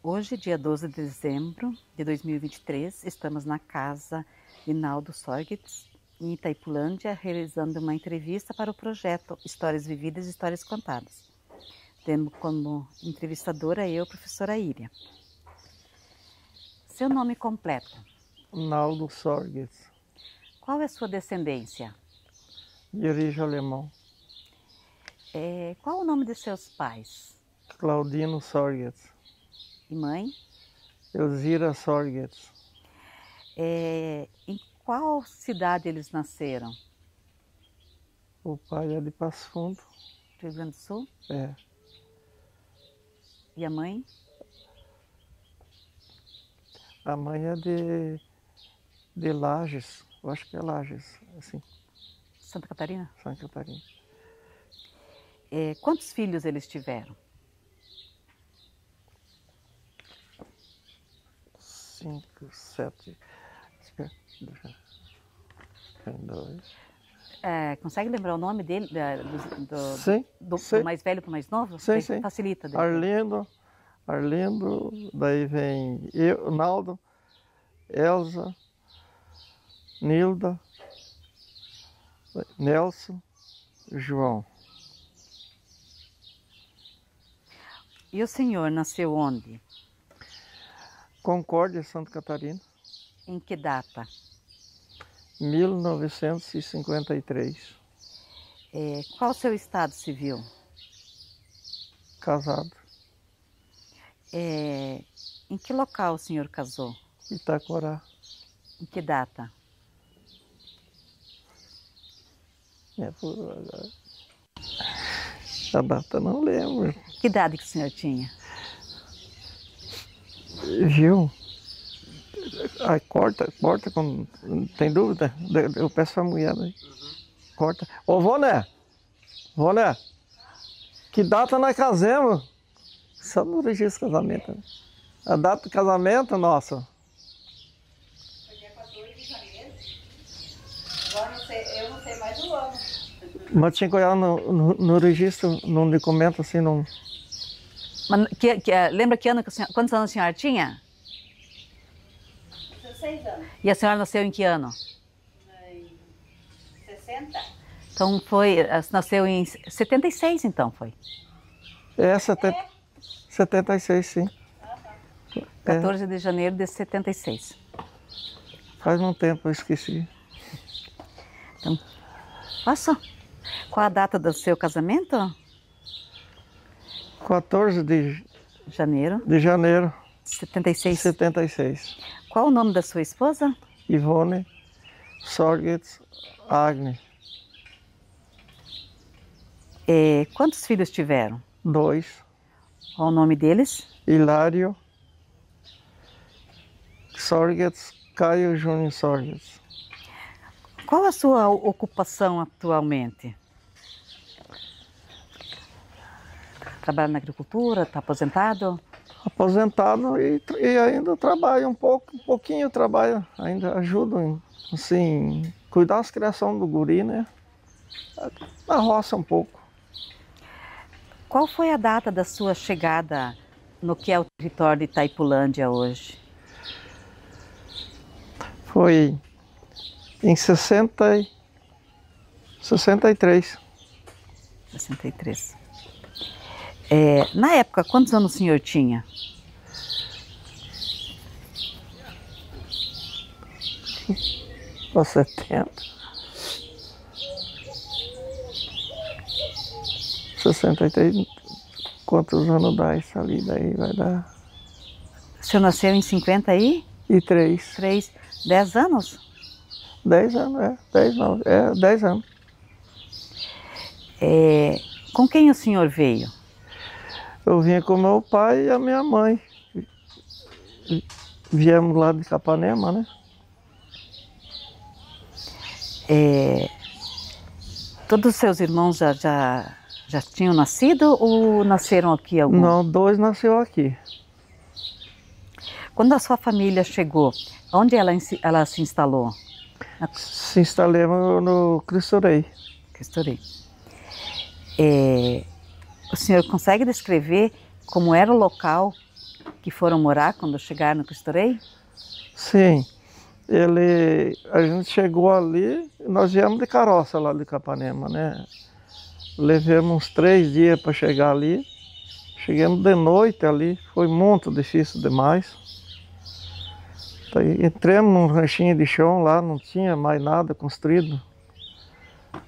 Hoje, dia 12 de dezembro de 2023, estamos na casa de Naldo Sorgetts, em Itaipulândia, realizando uma entrevista para o projeto Histórias Vividas e Histórias Contadas. Temos como entrevistadora eu, professora Íria. Seu nome completo? Naldo Sorgetts. Qual é a sua descendência? De origem alemã. Qual o nome de seus pais? Claudino Sorgetts. E mãe? Elzira Sorgetts. Em qual cidade eles nasceram? O pai é de Passo Fundo. Rio Grande do Sul? É. E a mãe? A mãe é de Lages. Eu acho que é Lages, assim. Santa Catarina? Santa Catarina. Quantos filhos eles tiveram? 5, 7. Tem 2. Consegue lembrar o nome dele? Sim. Do mais velho para o mais novo? Sim, sim. Facilita. Arlindo, daí vem eu, Naldo, Elza, Nilda, Nelson, João. E o senhor nasceu onde? Concórdia, Santa Catarina. Em que data? 1953. Qual o seu estado civil? Casado. Em que local o senhor casou? Itacorá. Em que data? A data não lembro. Que idade que o senhor tinha? Viu? Ai, corta, quando tem dúvida, eu peço pra mulher aí. Corta. Ô, Voné, que data nós casamos? Só no registro de casamento. Né? A data do casamento, nossa. Foi dia 14 de janeiro. Agora eu não sei mais o ano. Mas tinha que olhar no registro, num documento assim, não. Mas, lembra que ano quantos anos a senhora tinha? 16 anos. E a senhora nasceu em que ano? Em 60? Então nasceu em 76, então foi? 76, sim. 14 de janeiro de 76. Faz um tempo, eu esqueci. Então, posso? Qual a data do seu casamento? 14 de janeiro. De janeiro. 76. 76. Qual o nome da sua esposa? Ivone Sorgetts Agnes. Quantos filhos tiveram? 2. Qual o nome deles? Hilário Sorgetts, Caio Júnior Sorgetts. Qual a sua ocupação atualmente? Trabalha na agricultura? Está aposentado? Aposentado e ainda trabalho um pouquinho trabalho, ainda ajudo, assim, cuidar das criações do guri, né? Na roça um pouco. Qual foi a data da sua chegada no que é o território de Itaipulândia hoje? Foi em 63. 63. Na época, quantos anos o senhor tinha? Ou 70. 63. Quantos anos dá isso ali? Daí vai dar. O senhor nasceu em 53? 10 anos? 10 anos, 10 não, 10 anos. Com quem o senhor veio? Eu vinha com meu pai e a minha mãe. Viemos lá de Capanema, né? Todos os seus irmãos já tinham nascido ou nasceram aqui alguns? Não, 2 nasceu aqui. Quando a sua família chegou, onde ela se instalou? Se instalamos no Cristo Rei. Cristo Rei. O senhor consegue descrever como era o local que foram morar quando chegaram no Cristo Rei? Sim, a gente chegou ali, nós viemos de carroça lá de Capanema, né? Levamos uns 3 dias para chegar ali. Chegamos de noite ali, foi muito difícil demais. Daí, entramos num ranchinho de chão lá, não tinha mais nada construído.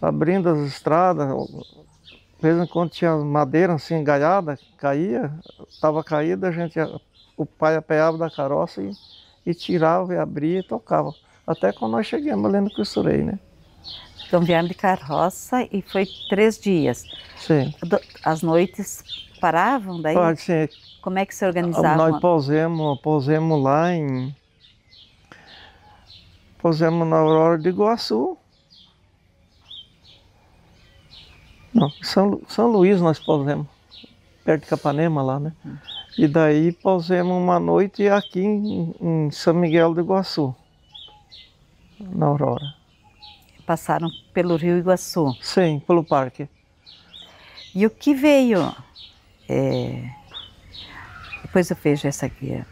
Abrindo as estradas, de vez em quando tinha madeira assim engaiada, caía, estava caída, o pai apeava da carroça e tirava, e abria e tocava. Até quando nós chegamos ali no Cristo Rei, né? Então vieram de carroça e foi 3 dias. Sim. As noites paravam daí? Pode ser. Como é que se organizavam? Nós pousemos lá pousemos na Aurora de Iguaçu. Não, São Luís nós pousemos, perto de Capanema lá, né? E daí pousemos uma noite aqui em São Miguel do Iguaçu, na Aurora. Passaram pelo Rio Iguaçu. Sim, pelo parque. E o que veio? Depois eu vejo essa aqui.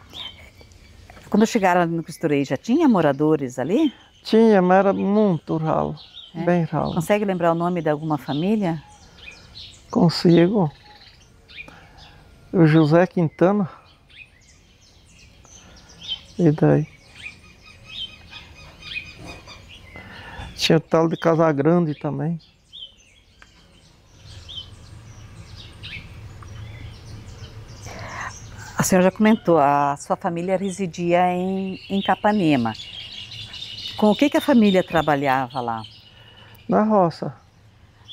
Quando chegaram ali no Cristo Rei, já tinha moradores ali? Tinha, mas era muito ralo, bem ralo. Consegue lembrar o nome de alguma família? Consigo. O José Quintana. E daí? Tinha o tal de Casagrande também. A senhora já comentou, a sua família residia em Capanema. Com o que a família trabalhava lá? Na roça.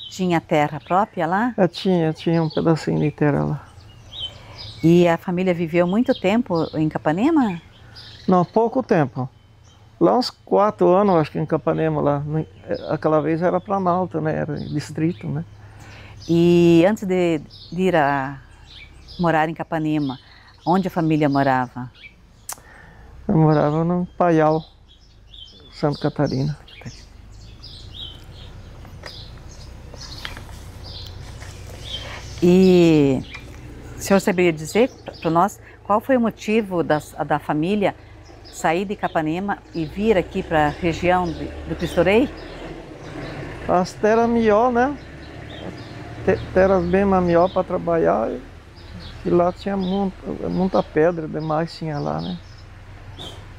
Tinha terra própria lá? Tinha um pedacinho de terra lá. E a família viveu muito tempo em Capanema? Não, pouco tempo. Lá uns 4 anos, acho que em Capanema lá. Aquela vez era Planalto, né? Era distrito, né? E antes de ir morar em Capanema, onde a família morava? Eu morava no Paial, Santa Catarina. E o senhor saberia dizer para nós qual foi o motivo da família sair de Capanema e vir aqui para a região do Cristo Rei? As terras melhor, né? Terras bem melhor para trabalhar. E lá tinha muita pedra demais, tinha lá, né?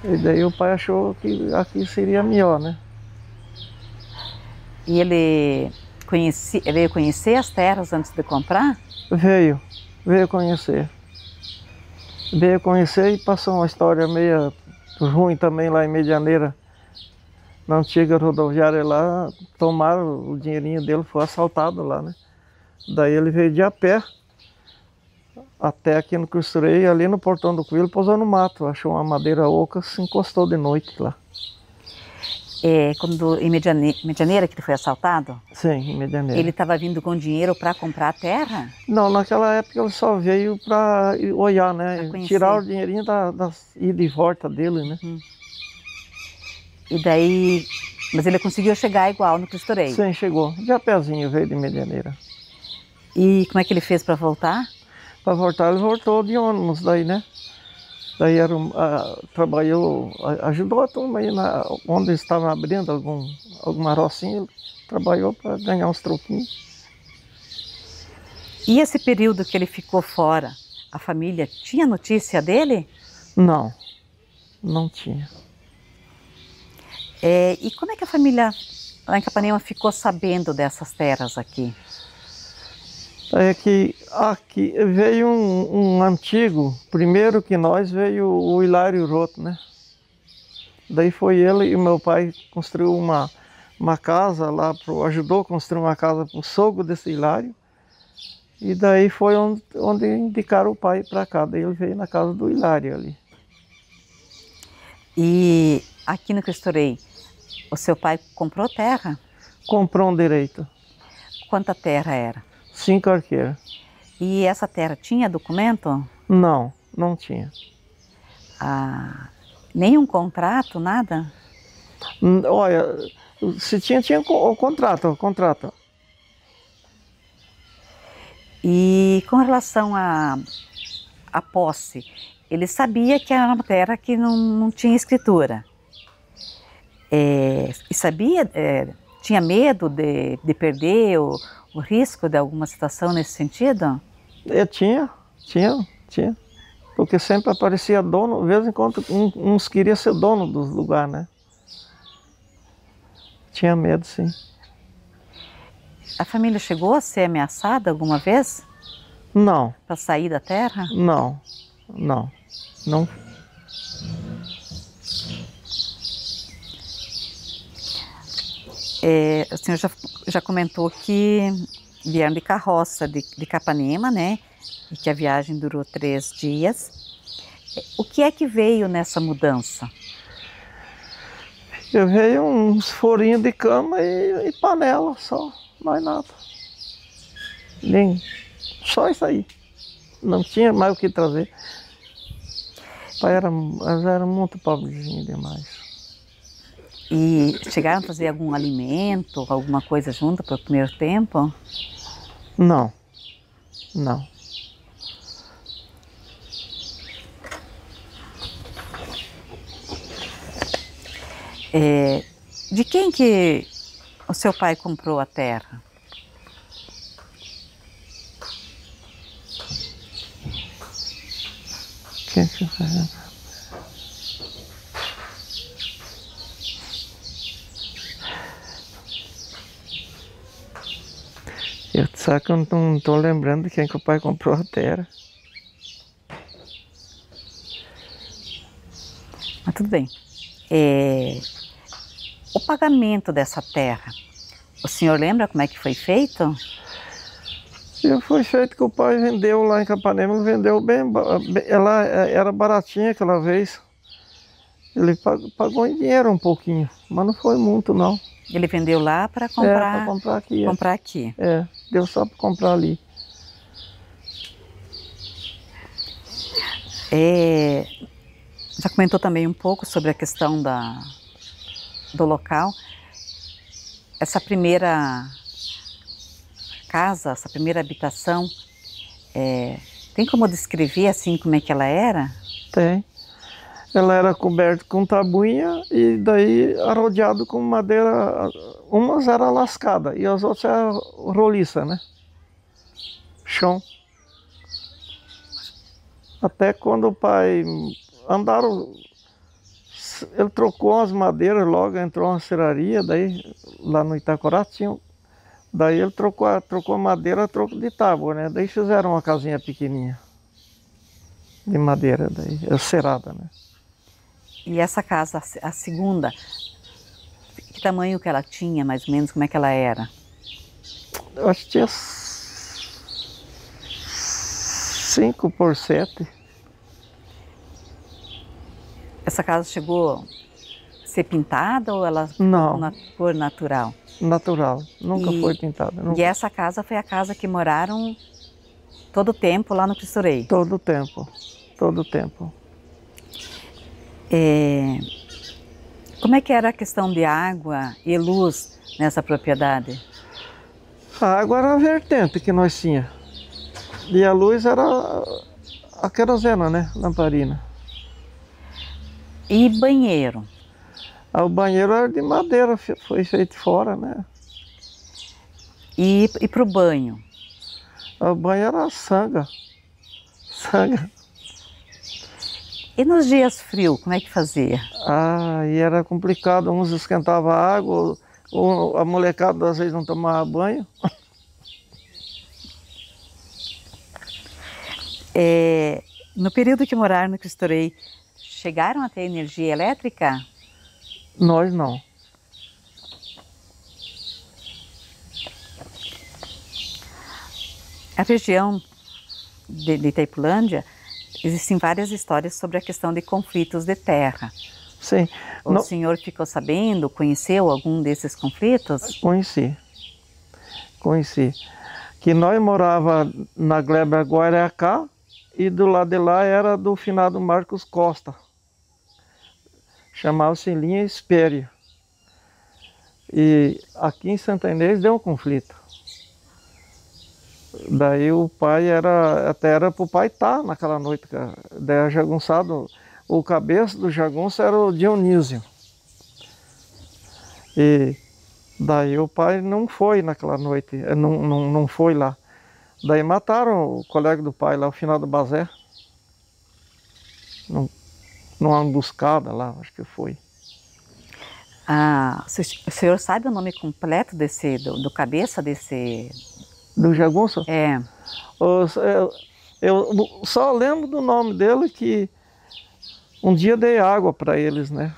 E daí o pai achou que aqui seria melhor, né? E ele veio conhecer as terras antes de comprar? Veio conhecer. Veio conhecer e passou uma história meio ruim também lá em Medianeira. Na antiga rodoviária lá, tomaram o dinheirinho dele, foi assaltado lá, né? Daí ele veio de a pé até aqui no Cristo Rei, ali no Portão do Coelho, pousou no mato, achou uma madeira oca, se encostou de noite lá. Quando em Medianeira que ele foi assaltado? Sim, em Medianeira. Ele estava vindo com dinheiro para comprar a terra? Não, naquela época ele só veio para olhar, né? Tirar o dinheirinho das ida e volta dele, né? E daí, mas ele conseguiu chegar igual no Cristo Rei? Sim, chegou. De a pezinho, veio de Medianeira. E como é que ele fez para voltar? Para voltar, ele voltou de ônibus daí, né? Daí trabalhou, ajudou a turma aí, onde estavam abrindo alguma rocinha, ele trabalhou para ganhar uns troquinhos. E esse período que ele ficou fora, a família tinha notícia dele? Não, não tinha. E como é que a família lá em Capanema ficou sabendo dessas terras aqui? É que aqui veio um antigo, primeiro que nós veio o Hilário Roto, né? Daí foi ele e meu pai construiu uma casa lá, ajudou a construir uma casa para o sogro desse Hilário. E daí foi onde indicaram o pai para cá, daí ele veio na casa do Hilário ali. E aqui no Cristo Rei, o seu pai comprou terra? Comprou um direito. Quanta terra era? 5 arqueiros. E essa terra tinha documento? Não, não tinha. Nenhum contrato, nada? Olha, se tinha o contrato. E com relação à posse, ele sabia que era uma terra que não tinha escritura. E sabia, tinha medo de perder o risco de alguma situação nesse sentido? Tinha. Porque sempre aparecia dono, de vez em quando uns queriam ser dono dos lugares, né? Tinha medo, sim. A família chegou a ser ameaçada alguma vez? Não. Para sair da terra? Não. O senhor já comentou que vieram de carroça de Capanema, né? E que a viagem durou 3 dias. O que é que veio nessa mudança? Veio uns forrinhos de cama e panela só, mais nada. Só isso aí. Não tinha mais o que trazer. Elas eram muito pobrezinhas demais. E chegaram a fazer algum alimento, alguma coisa junto para o primeiro tempo? Não. De quem que o seu pai comprou a terra? Quem que faz? Só que eu não estou lembrando de quem que o pai comprou a terra. Mas tudo bem. O pagamento dessa terra, o senhor lembra como é que foi feito? Foi feito que o pai vendeu lá em Capanema, ele vendeu bem, ela era baratinha aquela vez. Ele pagou em dinheiro um pouquinho, mas não foi muito não. Ele vendeu lá para comprar, para comprar aqui. Comprar aqui. Deu só para comprar ali. Já comentou também um pouco sobre a questão do local. Essa primeira casa, essa primeira habitação, tem como descrever assim como é que ela era? Tem. Ela era coberta com tabuinha e daí rodeado com madeira. Umas eram lascadas e as outras eram roliça, né? Chão. Até quando o pai andaram, ele trocou as madeiras, logo entrou uma serraria, daí lá no Itacorá tinha. Daí ele trocou a madeira, troco de tábua, né? Daí fizeram uma casinha pequenininha de madeira, daí cerada, né? E essa casa, a segunda, que tamanho que ela tinha, mais ou menos, como é que ela era? Eu acho que tinha 5x7. Essa casa chegou a ser pintada ou ela ficou Não. com cor natural? Natural, nunca foi pintada. E essa casa foi a casa que moraram todo o tempo lá no Cristo Rei? Todo o tempo. Como é que era a questão de água e luz nessa propriedade? A água era a vertente que nós tínhamos. E a luz era a querosena, né? Lamparina. E banheiro? O banheiro era de madeira, foi feito fora, né? E para o banho? O banho era sanga. E nos dias frios, como é que fazia? E era complicado, uns esquentavam a água, ou a molecada às vezes não tomava banho. No período que moraram no Cristo Rei, chegaram a ter energia elétrica? Nós não. A região de Itaipulândia, existem várias histórias sobre a questão de conflitos de terra. Sim. O senhor ficou sabendo, conheceu algum desses conflitos? Conheci. Que nós morava na Gleba Guaiacá e do lado de lá era do finado Marcos Costa. Chamava-se Linha Espério. E aqui em Santa Inês deu um conflito. Daí o pai até era pro pai estar naquela noite, cara. Daí a jagunçada, o cabeça do jagunço era o Dionísio. E daí o pai não foi naquela noite, não foi lá. Daí mataram o colega do pai lá, o finado Bazé. Numa emboscada lá, acho que foi. Ah, o senhor sabe o nome completo do cabeça desse... Do jagunço? É. Eu só lembro do nome dele que um dia dei água para eles, né?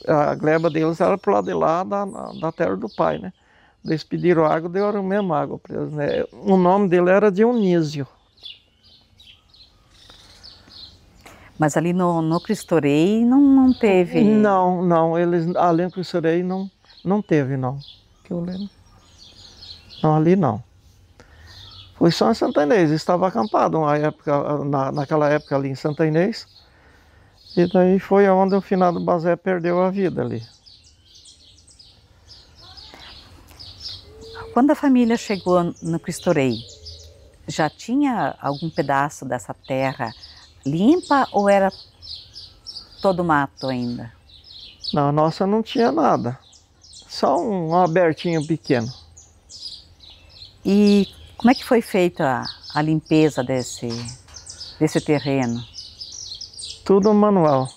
A gleba deles era pro lado de lá da terra do pai, né? Eles pediram água, deram a mesma água para eles, né? O nome dele era Dionísio. Mas ali no Cristo Rei não teve... Não, eles, além do Cristo Rei não teve, não. Que eu lembro. Não, ali não. Foi só em Santa Inês, estava acampado naquela época ali em Santa Inês. E daí foi onde o finado Bazé perdeu a vida ali. Quando a família chegou no Cristo Rei, já tinha algum pedaço dessa terra limpa ou era todo mato ainda? Não, a nossa não tinha nada. Só um abertinho pequeno. E como é que foi feita a limpeza desse terreno? Tudo manual.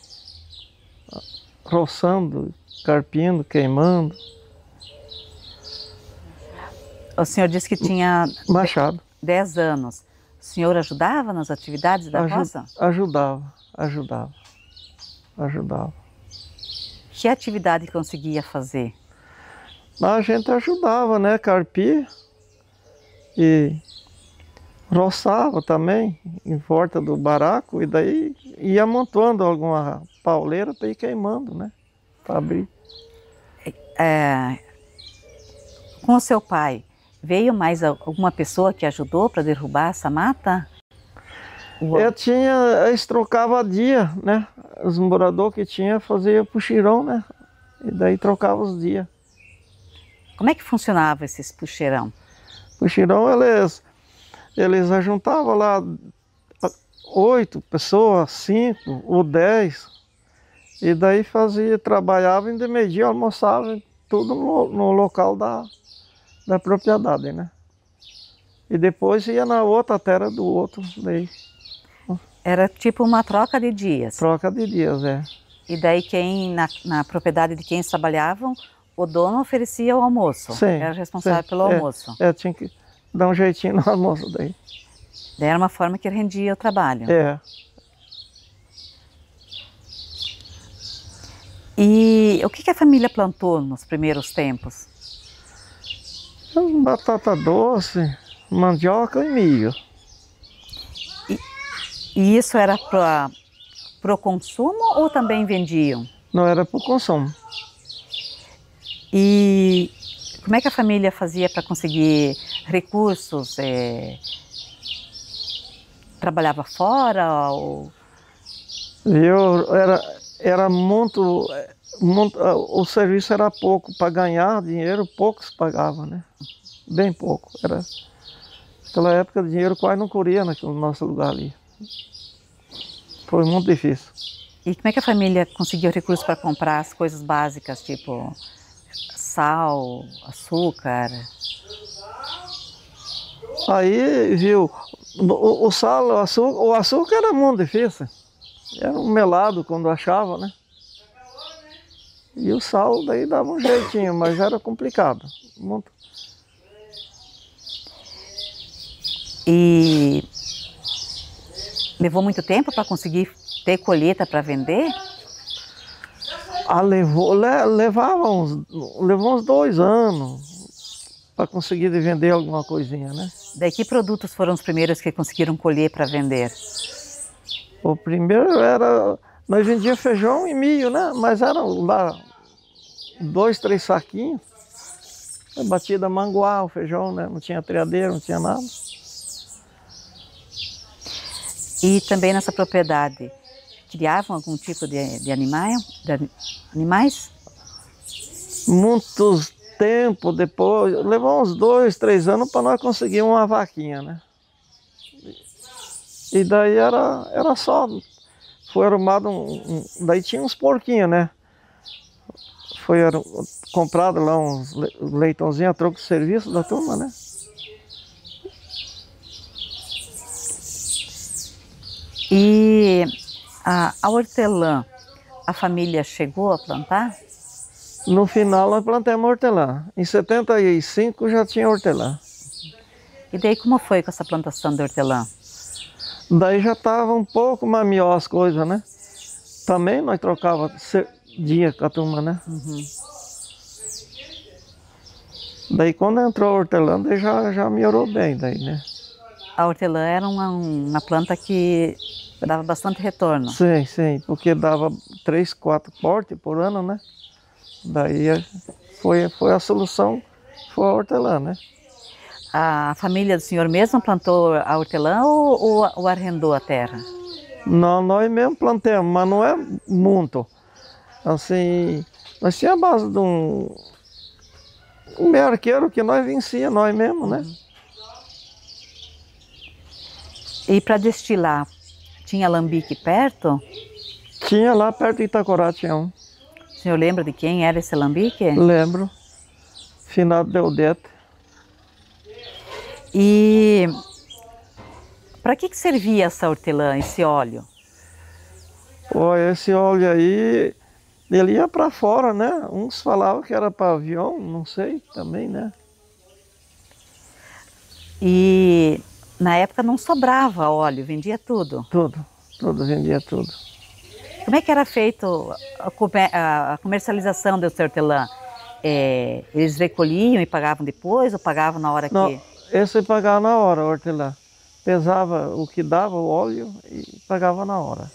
Roçando, carpindo, queimando. O senhor disse que tinha Machado. 10 anos. O senhor ajudava nas atividades da roça? Ajudava. Que atividade conseguia fazer? A gente ajudava, né? Carpir e roçava também em volta do baraco e daí ia amontoando alguma pauleira para ir queimando, né? Para abrir. Com o seu pai, veio mais alguma pessoa que ajudou para derrubar essa mata? Eles trocavam a dia, né? Os moradores que tinha faziam puxirão, né? E daí trocava os dias. Como é que funcionava esses puxeirão? Puxirão, eles ajuntavam lá 8 pessoas, 5 ou 10. E daí trabalhavam de meio-dia, almoçavam, tudo no local da propriedade, né? E depois ia na outra terra do outro daí. Era tipo uma troca de dias? Troca de dias, é. E daí na propriedade de quem eles trabalhavam, o dono oferecia o almoço? Sim. Era responsável pelo almoço? Tinha que dar um jeitinho no almoço daí. Daí era uma forma que rendia o trabalho? É. E o que a família plantou nos primeiros tempos? Batata doce, mandioca e milho. E isso era para o consumo ou também vendiam? Não, era para o consumo. E como é que a família fazia para conseguir recursos? Trabalhava fora? Ou... Era muito, o serviço era pouco, para ganhar dinheiro poucos pagavam, né? Bem pouco. Naquela época o dinheiro quase não corria naquele nosso lugar ali. Foi muito difícil. E como é que a família conseguiu recursos para comprar as coisas básicas, tipo sal, açúcar? Aí, viu, o sal, o açúcar era muito difícil. Era um melado quando achava, né? E o sal daí dava um jeitinho, mas era complicado. Muito. E levou muito tempo para conseguir ter colheita para vender? Levou uns 2 anos para conseguir vender alguma coisinha, né? Daí que produtos foram os primeiros que conseguiram colher para vender? O primeiro nós vendíamos feijão e milho, né? Mas eram lá 2, 3 saquinhos. Batida manguá, o feijão, né? Não tinha triadeira, não tinha nada. E também nessa propriedade, criavam algum tipo de animais? Muitos tempo depois, levou uns 2, 3 anos para nós conseguirmos uma vaquinha, né? E daí era só, foi arrumado daí tinha uns porquinhos, né? Foi comprado lá uns leitãozinhos a troco de serviço da turma, né? E a hortelã, a família chegou a plantar? No final nós plantamos hortelã. Em 75 já tinha hortelã. E daí como foi com essa plantação de hortelã? Daí já estava um pouco mamió as coisas, né? Também nós trocava dia com a turma, né? Uhum. Daí quando entrou a hortelã, daí já melhorou bem daí, né? A hortelã era uma planta que dava bastante retorno. Sim, sim, porque dava 3, 4 portes por ano, né? Daí foi a solução, foi a hortelã, né? A família do senhor mesmo plantou a hortelã ou arrendou a terra? Não, nós mesmo plantamos, mas não é muito. Assim, nós tínhamos a base de um meio arqueiro que nós vencia, nós mesmos, né? E para destilar, tinha alambique perto? Tinha lá perto de Itacorá, tinha um. O senhor lembra de quem era esse alambique? Lembro. Finado Deodete. E para que servia essa hortelã, esse óleo? Olha, esse óleo aí, ele ia para fora, né? Uns falavam que era para avião, não sei também, né? E na época não sobrava óleo, vendia tudo. Tudo, vendia tudo. Como é que era feito a comercialização desse hortelã? Eles recolhiam e pagavam depois ou pagavam na hora Não, que... esse pagava na hora, a hortelã. Pesava o que dava o óleo e pagava na hora.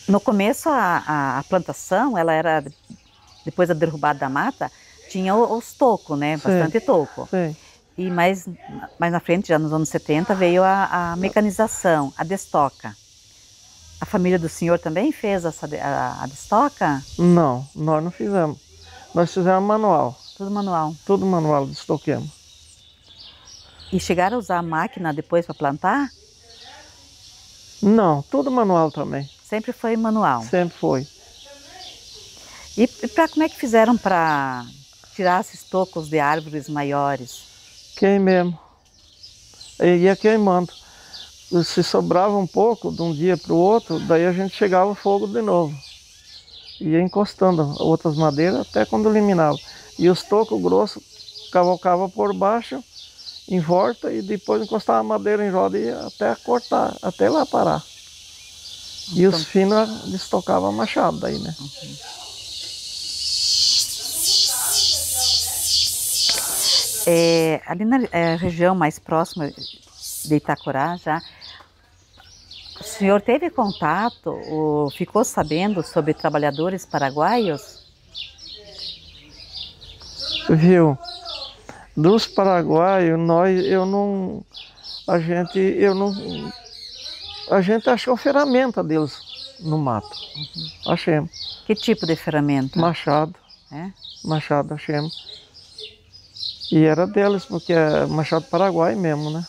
No começo a plantação, ela era, depois da derrubada da mata, tinha os tocos, né? Bastante toco. Sim. E mais na frente, já nos anos 70, veio a mecanização, a destoca. A família do senhor também fez a destoca? Não, nós não fizemos. Nós fizemos manual. Tudo manual. Tudo manual, destoquemos. E chegaram a usar a máquina depois para plantar? Não, tudo manual também. Sempre foi manual. Sempre foi. E como é que fizeram para tirar esses tocos de árvores maiores? Queimemos. E ia queimando. Se sobrava um pouco de um dia para o outro, daí a gente chegava o fogo de novo. Ia encostando outras madeiras até quando eliminava. E os tocos grossos cavocava por baixo, em volta, e depois encostava a madeira em roda e ia até cortar, até lá parar. E os finos destocava machado daí, né? Ali na região mais próxima de Itacorá, já, o senhor teve contato ou ficou sabendo sobre trabalhadores paraguaios? Viu? Dos paraguaios, a gente achou ferramenta deles no mato. Achemos. Que tipo de ferramenta? Machado. É? Machado, achemos. E era deles, porque é machado paraguai mesmo, né?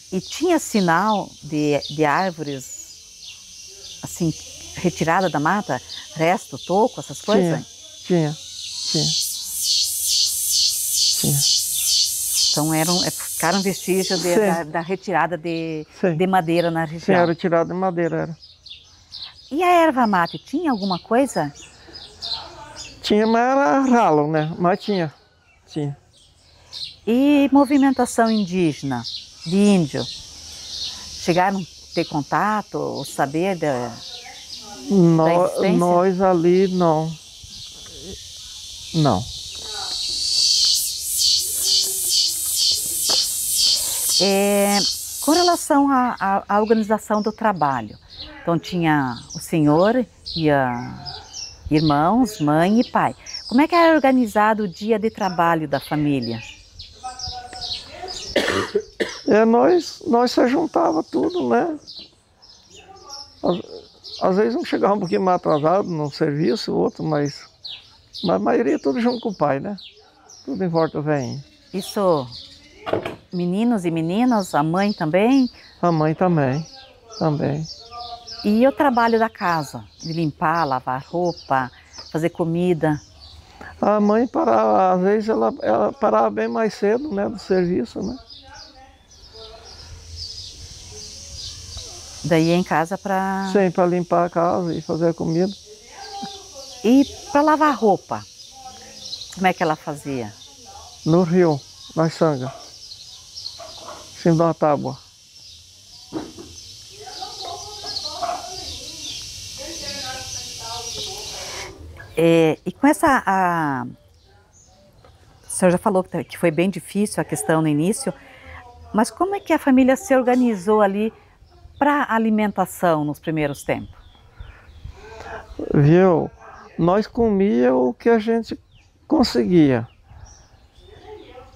E tinha sinal de árvores, assim, retirada da mata? Resto, toco, essas coisas? Tinha. Então ficaram vestígios da retirada de madeira na região. Sim, era retirada de madeira, era. E a erva mate, tinha alguma coisa? Tinha, mas era ralo, né? Mas tinha. E movimentação indígena, de índio? Chegaram a ter contato, ou saber da existência? Nós ali, não. Não. Com relação à organização do trabalho, então tinha o senhor e irmãos, mãe e pai. Como é que era organizado o dia de trabalho da família? Nós se juntava tudo, né? Às vezes um chegava um pouquinho mais atrasado no serviço, o outro, mas a maioria tudo junto com o pai, né? Tudo em volta vem. Isso, meninos e meninas, a mãe também? A mãe também, também. E o trabalho da casa, de limpar, lavar roupa, fazer comida? A mãe parava, às vezes ela parava bem mais cedo, né, do serviço, né? Daí em casa para... Sim, para limpar a casa e fazer a comida. E para lavar roupa, como é que ela fazia? No rio, na sanga. Em uma tábua. E com essa... O senhor já falou que foi bem difícil a questão no início, mas como é que a família se organizou ali para a alimentação nos primeiros tempos? Viu? Nós comíamos o que a gente conseguia.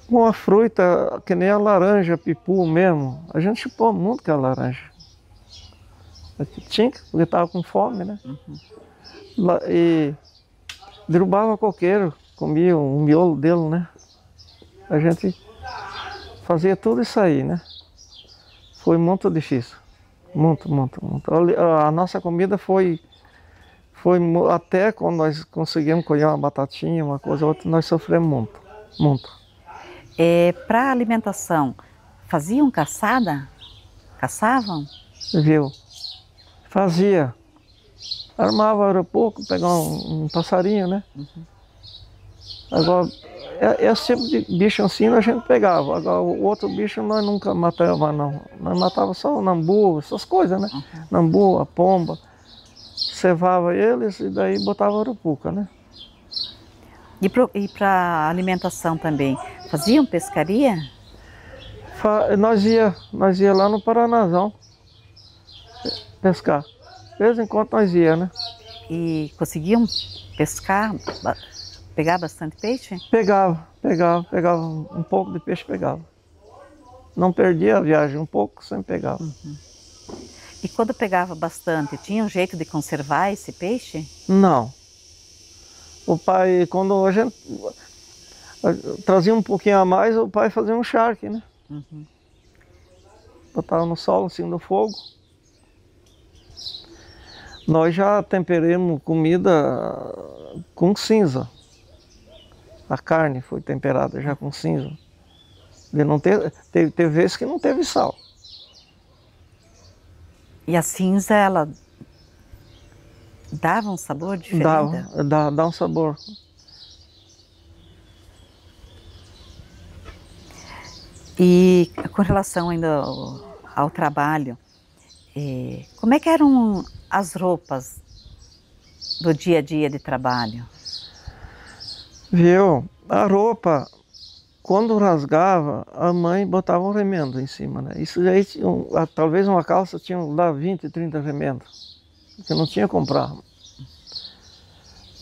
Uma fruta que nem a laranja, pipu mesmo, a gente chupou muito com a laranja. Tinha, porque estava com fome, né? E derrubava coqueiro, comia o miolo dele, né? A gente fazia tudo isso aí, né? Foi muito difícil. Muito, muito, muito. A nossa comida foi até quando nós conseguimos colher uma batatinha, uma coisa ou outra, nós sofremos muito, muito. Para alimentação, faziam caçada? Caçavam? Viu? Fazia. Armava aeroporto, pegava um passarinho, né? Agora, esse tipo de bicho assim a gente pegava. Agora, o outro bicho nós nunca matava, não. Nós matava só o nambu, essas coisas, né? Nambu, a pomba. Cevava eles e daí botava arapuca, né? E para alimentação também, faziam pescaria? Nós ia lá no Paranazão pescar. De vez em quando nós ia, né? E conseguiam pescar, pegar bastante peixe? Pegava um pouco de peixe, pegava. Não perdia a viagem, um pouco sempre pegava. E quando pegava bastante, tinha um jeito de conservar esse peixe? Não. O pai, quando a gente trazia um pouquinho a mais, o pai fazia um charque, né? Botava no sol, em cima do fogo. Nós já temperamos comida com cinza. A carne foi temperada já com cinza. Teve vezes que não teve sal. E a cinza, ela dava um sabor diferente? Dá um sabor. E com relação ainda ao trabalho, como é que eram as roupas do dia a dia de trabalho? Viu? A roupa, quando rasgava, a mãe botava um remendo em cima, né? Isso aí, talvez uma calça tinha lá 20, 30 remendos, porque não tinha como comprar.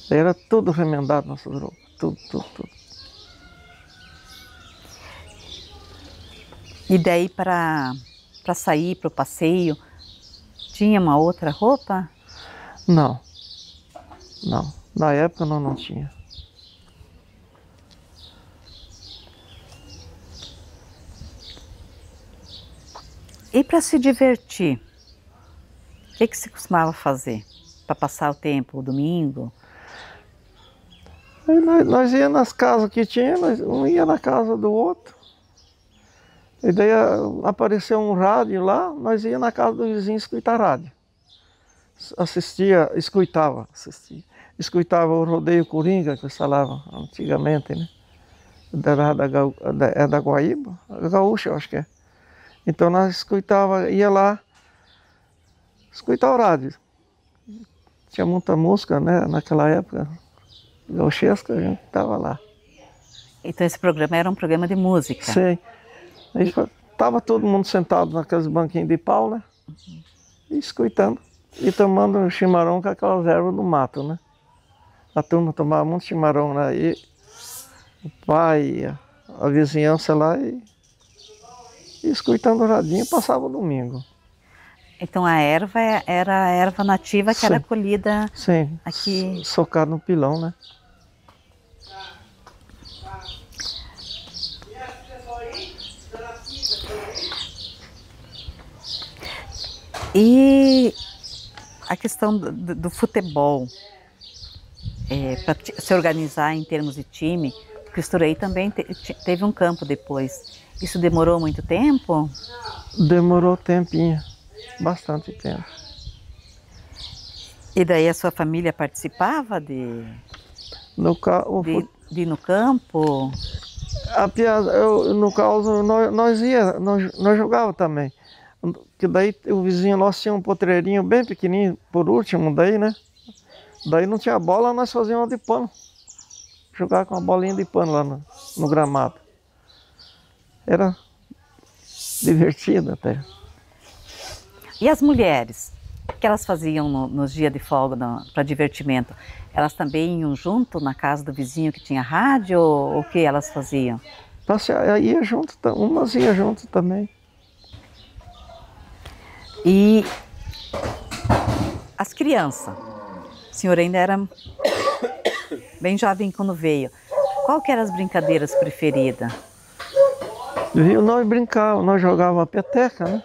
Era tudo remendado nossas roupas, tudo. E daí para sair para o passeio, tinha uma outra roupa? Não. Na época não tinha. E para se divertir, o que se costumava fazer para passar o tempo, o domingo? Aí nós ia nas casas que tinha, um ia na casa do outro. E daí apareceu um rádio lá, nós ia na casa do vizinho escutar rádio. Escutava o rodeio Coringa, que falava antigamente, né? Da Guaíba, gaúcha, eu acho que é. Então nós ia lá, escutar o rádio. Tinha muita música, né, naquela época, gauchesca, a gente estava lá. Então esse programa era um programa de música? Sim. Aí estava todo mundo sentado naqueles banquinhos de pau, né? E escutando. E tomando um chimarrão com aquelas ervas do mato, né? A turma tomava muito chimarrão, né? E o pai, a vizinhança lá e escutando o radinho, passava o domingo. Então a erva era a erva nativa que era Sim. colhida Sim, aqui. socado no pilão, né? E a questão do futebol, para se organizar em termos de time, o Cristorei também teve um campo depois. Isso demorou muito tempo? Demorou tempinho, bastante tempo. E daí a sua família participava de ir no campo? A piada, no caso, nós jogava também. Que daí o vizinho nosso tinha um potreirinho bem pequenininho, por último, daí, né? Daí não tinha bola, nós fazíamos de pano. Jogava com uma bolinha de pano lá no gramado. Era divertido até. E as mulheres? O que elas faziam nos dias de folga para divertimento? Elas também iam junto na casa do vizinho que tinha rádio ou o que elas faziam? Ia junto, umas iam junto também. E as crianças? O senhor ainda era bem jovem quando veio. Qual que eram as brincadeiras preferidas? Nós brincávamos, nós jogávamos peteca, né?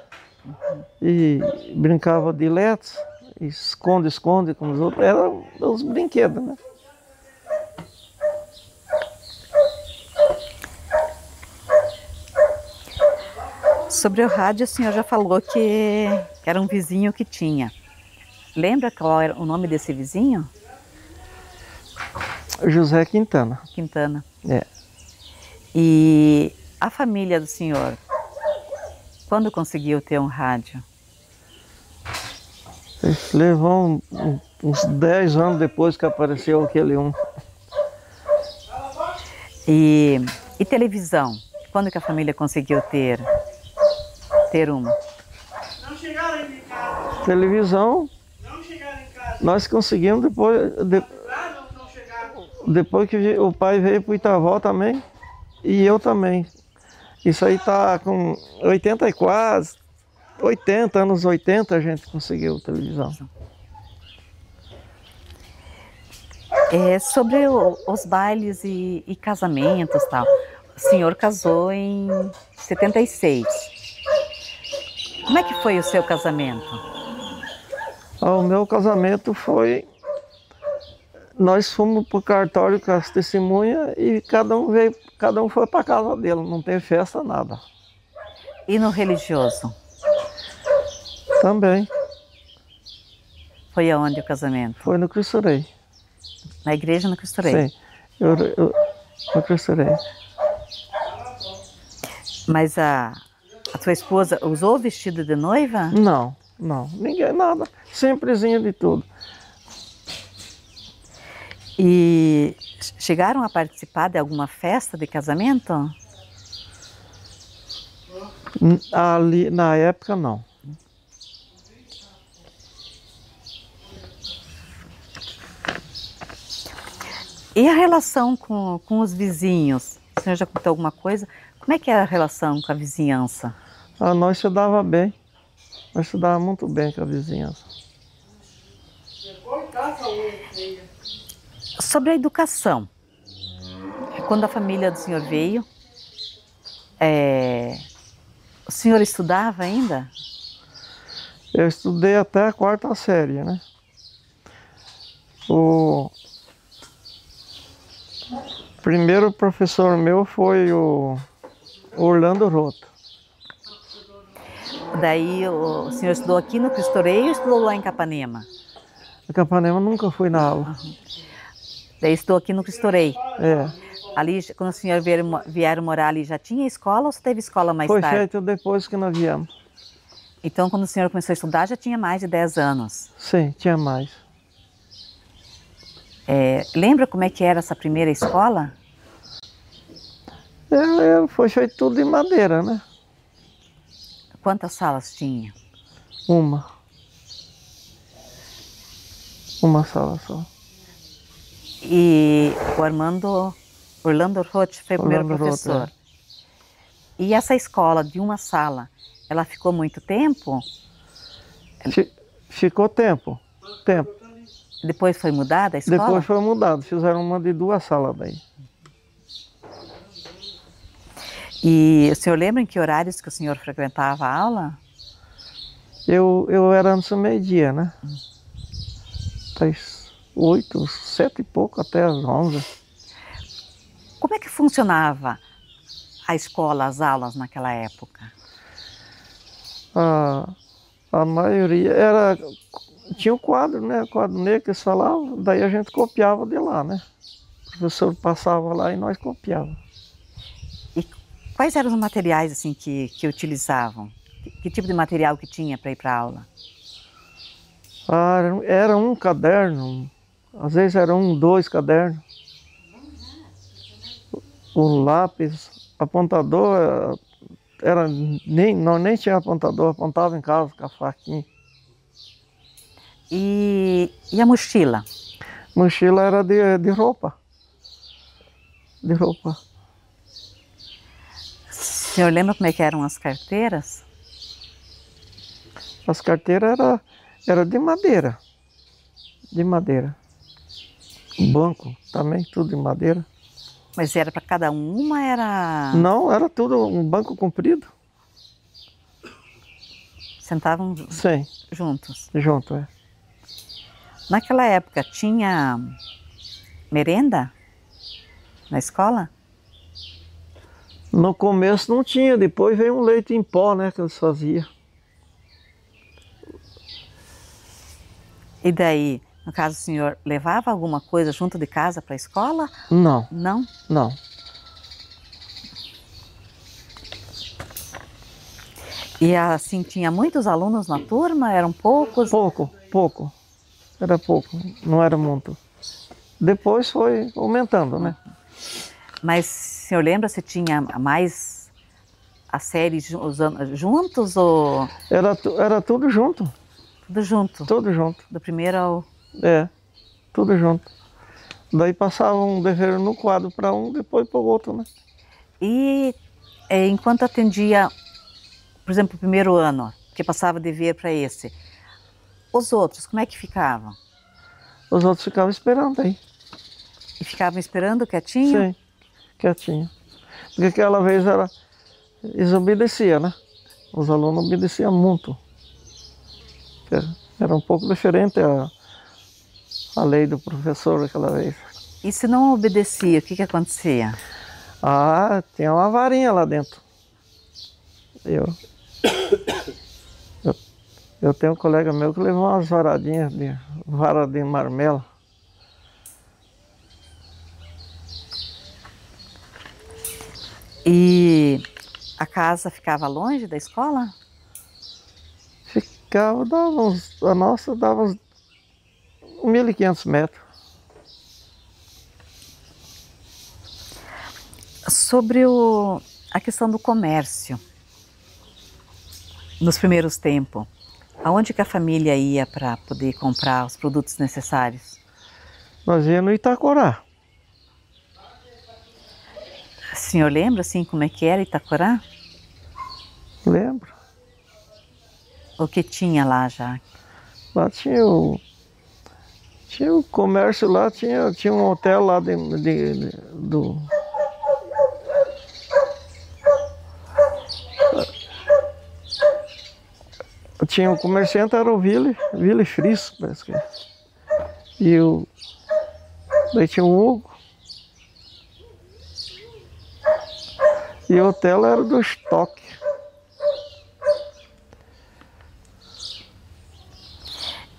E brincava de let's, esconde-esconde com os outros. Eram os brinquedos, né? Sobre o rádio, o senhor já falou que era um vizinho que tinha. Lembra qual era o nome desse vizinho? José Quintana. Quintana. É. E a família do senhor, quando conseguiu ter um rádio? Levou uns 10 anos depois que apareceu aquele um. E televisão? Quando que a família conseguiu ter uma? Não chegaram em casa. Televisão, Não chegaram em casa. nós conseguimos depois que o pai veio para o Itavó também, e eu também. Isso aí tá com 84, 80, anos 80 a gente conseguiu televisão. Sobre os bailes e casamentos e tal. O senhor casou em 76. Como é que foi o seu casamento? O meu casamento foi... Nós fomos para o cartório com as testemunhas e cada um foi para a casa dele, não teve festa, nada. E no religioso? Também. Foi aonde o casamento? Foi no Cristo Rei. Na igreja no Cristo Rei? Sim, no Cristo Rei. Mas a tua esposa usou o vestido de noiva? Não, ninguém, nada. Simplesinho de tudo. E chegaram a participar de alguma festa de casamento? Ali, na época, não. E a relação com os vizinhos? O senhor já contou alguma coisa? Como é que era a relação com a vizinhança? Nós se dava bem. Nós se dava muito bem com a vizinhança. Sobre a educação. Quando a família do senhor veio, o senhor estudava ainda? Eu estudei até a 4ª série, né? O primeiro professor meu foi o Orlando Roto. Daí o senhor estudou aqui no Cristo Rei ou estudou lá em Capanema? Em Capanema nunca fui na aula. Daí estudou aqui no Cristo Rei. É. Ali, quando o senhor vieram morar ali, já tinha escola ou você teve escola mais Foi tarde? feito depois que nós viemos. Então, quando o senhor começou a estudar, já tinha mais de 10 anos. Sim, tinha mais. Lembra como é que era essa primeira escola? Foi feito tudo de madeira, né? Quantas salas tinha? Uma sala só. E o Orlando Roth foi o primeiro Orlando Roth, professor. E essa escola de uma sala, ela ficou muito tempo? Ficou tempo. Depois foi mudada a escola? Depois foi mudado, fizeram uma de 2 salas daí. E o senhor lembra em que horários que o senhor frequentava a aula? Eu era antes do meio-dia, né? Das 8, 7 e pouco até as 11. Como é que funcionava a escola, as aulas naquela época? A maioria era... Tinha um quadro, né? Quadro negro que eles falavam, daí a gente copiava de lá, né? O professor passava lá e nós copiávamos. E quais eram os materiais assim que utilizavam? Que tipo de material que tinha para ir para a aula? Era um caderno, às vezes era 1, 2 cadernos. O lápis, apontador, nós nem tinha apontador, apontava em casa com a faquinha. E a mochila? Mochila era de roupa. De roupa. O senhor lembra como é que eram as carteiras? As carteiras era de madeira. De madeira. O banco também, tudo de madeira. Mas era para cada uma, era... Não, era tudo um banco comprido. Sentavam Sim, juntos. junto, é. Naquela época tinha merenda na escola? No começo não tinha, depois veio um leite em pó, né, que eles faziam. E daí, no caso, o senhor levava alguma coisa junto de casa para a escola? Não. Não? Não. E assim, tinha muitos alunos na turma? Eram poucos? Pouco. Era pouco, não era muito. Depois foi aumentando, né? Mas o senhor lembra se tinha mais as séries juntos ou... Era tudo junto. Tudo junto? Tudo junto. Do primeiro ao... É, tudo junto. Daí passava um dever no quadro para um, depois para o outro, né? E enquanto atendia, por exemplo, o primeiro ano, que passava dever para esse, os outros, como é que ficavam? Os outros ficavam esperando aí. E ficavam esperando quietinho? Sim, quietinho. Porque aquela vez eles obedeciam, né? Os alunos obedeciam muito. Era um pouco diferente a lei do professor aquela vez. E se não obedecia, o que acontecia? Tinha uma varinha lá dentro. Eu tenho um colega meu que levou umas varadinhas de vara de marmelo. E a casa ficava longe da escola? Ficava, a nossa dava uns 1.500 metros. Sobre a questão do comércio, nos primeiros tempos, aonde que a família ia para poder comprar os produtos necessários? Nós íamos no Itacorá. O senhor lembra assim como é que era Itacorá? Lembro. O que tinha lá já? Lá tinha o comércio lá, tinha um hotel lá tinha um comerciante, era o Ville Fris, parece que é. Daí tinha o Hugo. E o hotel era do estoque.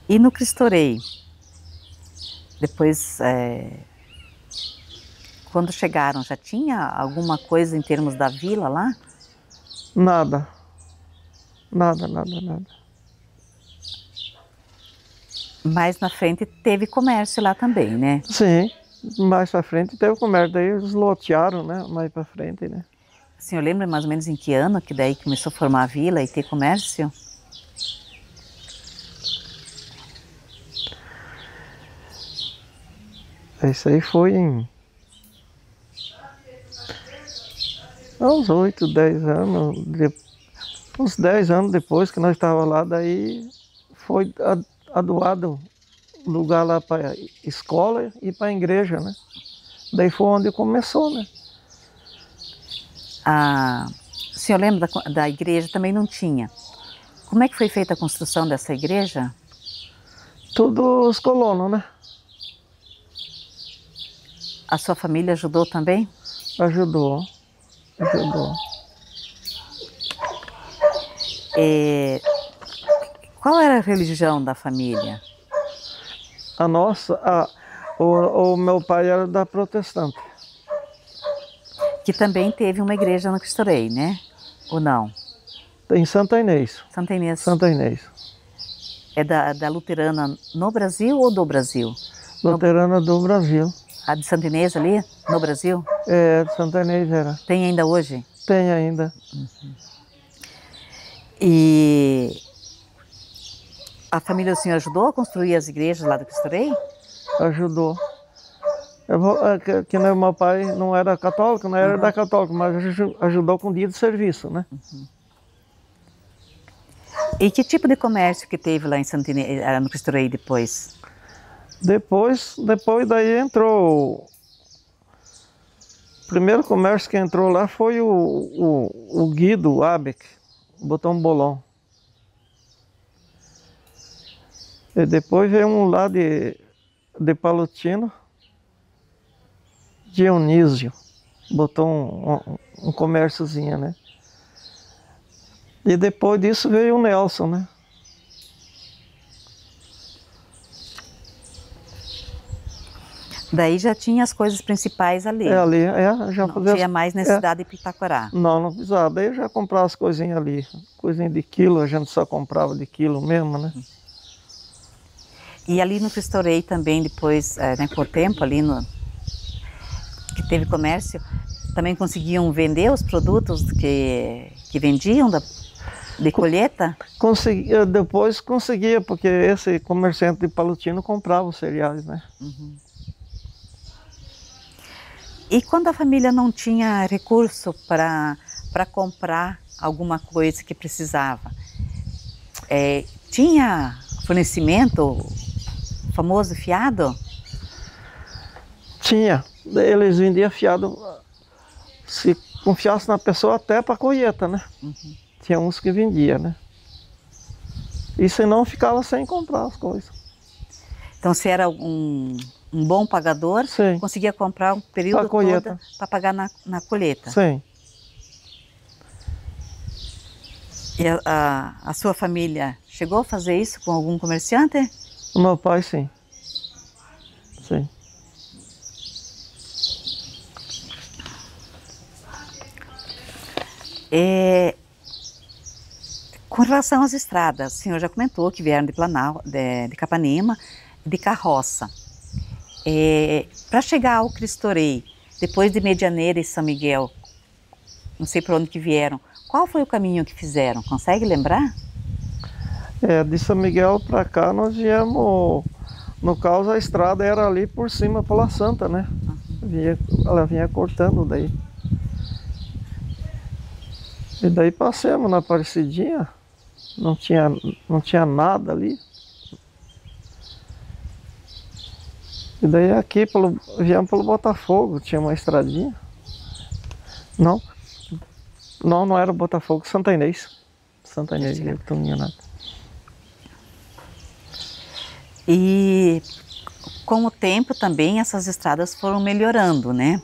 E no Cristo Rei? Depois, quando chegaram, já tinha alguma coisa em termos da vila lá? Nada. Mais na frente teve comércio lá também, né? Sim, mais pra frente teve comércio, daí eles lotearam, né? Mais pra frente, né? O senhor lembra mais ou menos em que ano que daí começou a formar a vila e ter comércio? Isso aí foi em uns 8, 10 anos, uns 10 anos depois que nós estávamos lá, daí foi doado lugar lá para escola e para a igreja, né? Daí foi onde começou, né? O senhor lembra da igreja? Também não tinha. Como é que foi feita a construção dessa igreja? Tudo os colonos, né? A sua família ajudou também? Ajudou. Qual era a religião da família? A nossa, o meu pai era da protestante. Que também teve uma igreja no Cristo Rei, né? Ou não? Em Santa Inês. Santa Inês. Santa Inês. É da luterana no Brasil ou do Brasil? Luterana do Brasil. A de Santa Inês ali, no Brasil? É, de Santa Inês era. Tem ainda hoje? Tem ainda. Uhum. E a família do senhor ajudou a construir as igrejas lá do Cristo Rei? Ajudou. Que meu pai não era católico, não era da católica, mas ajudou com dia de serviço, né? Uhum. E que tipo de comércio que teve lá em Santa Inês, no Cristo Rei depois? Depois daí entrou... O primeiro comércio que entrou lá foi o Guido Abeck, botou um bolão. E depois veio um lá de Palutino, Dionísio, botou um comérciozinho, né? E depois disso veio o Nelson, né? Daí já tinha as coisas principais ali. Ali, já não fazia... tinha mais necessidade de Pitacorá. Não precisava. Daí eu já comprava as coisinhas ali. Coisinha de quilo, a gente só comprava de quilo mesmo, né? E ali no Cristo Rei também, depois, né, por tempo, ali que teve comércio, também conseguiam vender os produtos que vendiam de colheita? Depois conseguia, porque esse comerciante de Palutino comprava os cereais, né? Uhum. E quando a família não tinha recurso para comprar alguma coisa que precisava, tinha fornecimento, o famoso fiado? Tinha. Eles vendiam fiado, se confiasse na pessoa, até para colheita, né? Uhum. Tinha uns que vendia, né? E senão ficava sem comprar as coisas. Então, se era um bom pagador, sim, conseguia comprar um período todo para pagar na colheita. Sim. E a sua família chegou a fazer isso com algum comerciante? O meu pai, sim. Sim. Com relação às estradas, o senhor já comentou que vieram de Planalto, de Capanema, de carroça. Para chegar ao Cristo Rei, depois de Medianeira e São Miguel, não sei para onde que vieram, qual foi o caminho que fizeram? Consegue lembrar? De São Miguel para cá nós viemos, no caso a estrada era ali por cima pela Santa, né? Ela vinha cortando daí. E daí passamos na Aparecidinha, não tinha nada ali. E daí aqui viemos pelo Botafogo, tinha uma estradinha. Não era o Botafogo, Santa Inês. Santa Inês, eu não tinha nada. E com o tempo também essas estradas foram melhorando, né?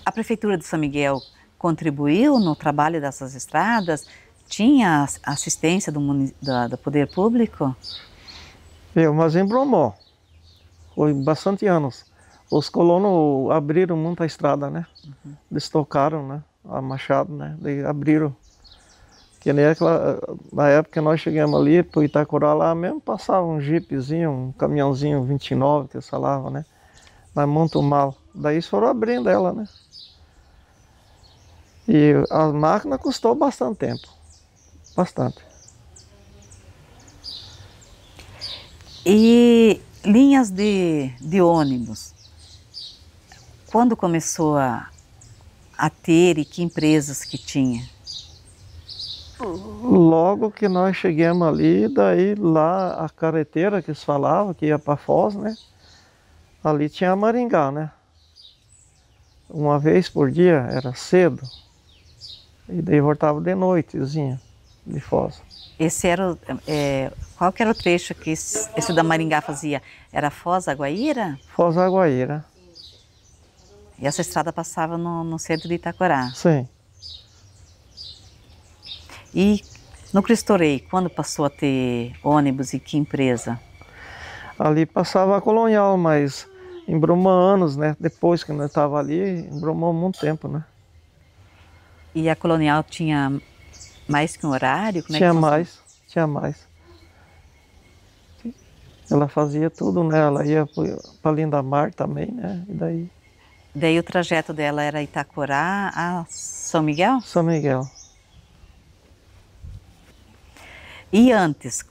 A Prefeitura de São Miguel contribuiu no trabalho dessas estradas? Tinha assistência do poder público? Mas embromou. Foi bastante anos. Os colonos abriram muita estrada, né? Uhum. Eles tocaram, né? A Machado, né? Daí abriram. Que nem na época que nós chegamos ali, pro Itacorá lá mesmo, passava um jeepzinho, um caminhãozinho 29 que eles falavam, né? Mas muito mal. Daí eles foram abrindo ela, né? E a máquina custou bastante tempo. Bastante. E linhas de ônibus, quando começou a ter e que empresas que tinha? Logo que nós chegamos ali, daí lá a carreteira que eles falavam, que ia para Foz, né? Ali tinha a Maringá, né? Uma vez por dia, era cedo. E daí voltava de noitezinha, de Foz. Esse era qual que era o trecho que esse da Maringá fazia? Era Foz a Guaíra? Foz a Guaíra. E essa estrada passava no centro de Itacorá. Sim. E no Cristo Rei, quando passou a ter ônibus e que empresa? Ali passava a Colonial, mas embromou anos, né? Depois que nós estávamos ali, embromou muito tempo, né? E a Colonial tinha mais que um horário? Como Tinha é que mais, tinha mais. Ela fazia tudo, né? Ela ia para Lindamar também, né? E daí o trajeto dela era Itacorá a São Miguel? São Miguel. E antes,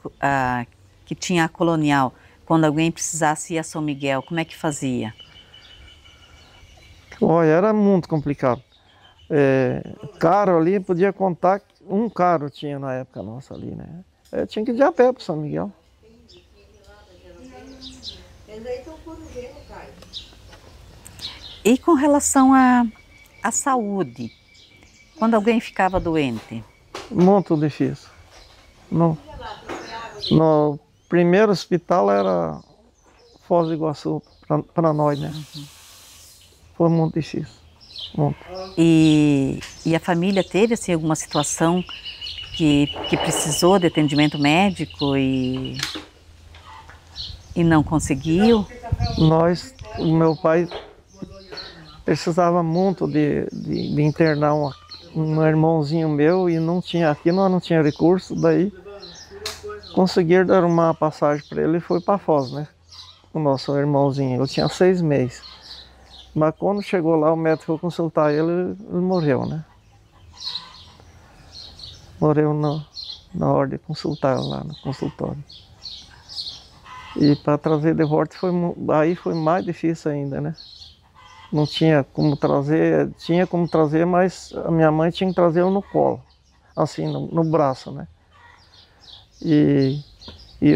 que tinha a Colonial, quando alguém precisasse ir a São Miguel, como é que fazia? Olha, era muito complicado. Carro ali, podia contar, um carro tinha na época nossa ali, né? Eu tinha que ir de a pé para São Miguel. E com relação à saúde, quando alguém ficava doente? Muito difícil. No primeiro hospital era Foz do Iguaçu, para nós, né? Foi muito difícil. Muito. E a família teve assim, alguma situação que precisou de atendimento médico e não conseguiu? O meu pai precisava muito de internar um irmãozinho meu e não tinha, aqui nós não tinha recurso, daí conseguiram dar uma passagem para ele e foi para Foz, né? O nosso irmãozinho, eu tinha 6 meses. Mas quando chegou lá, o médico foi consultar ele morreu, né? Morreu na hora de consultar lá no consultório. E para trazer de volta aí foi mais difícil ainda, né? Não tinha como trazer, mas a minha mãe tinha que trazê-lo no colo, assim, no braço, né? E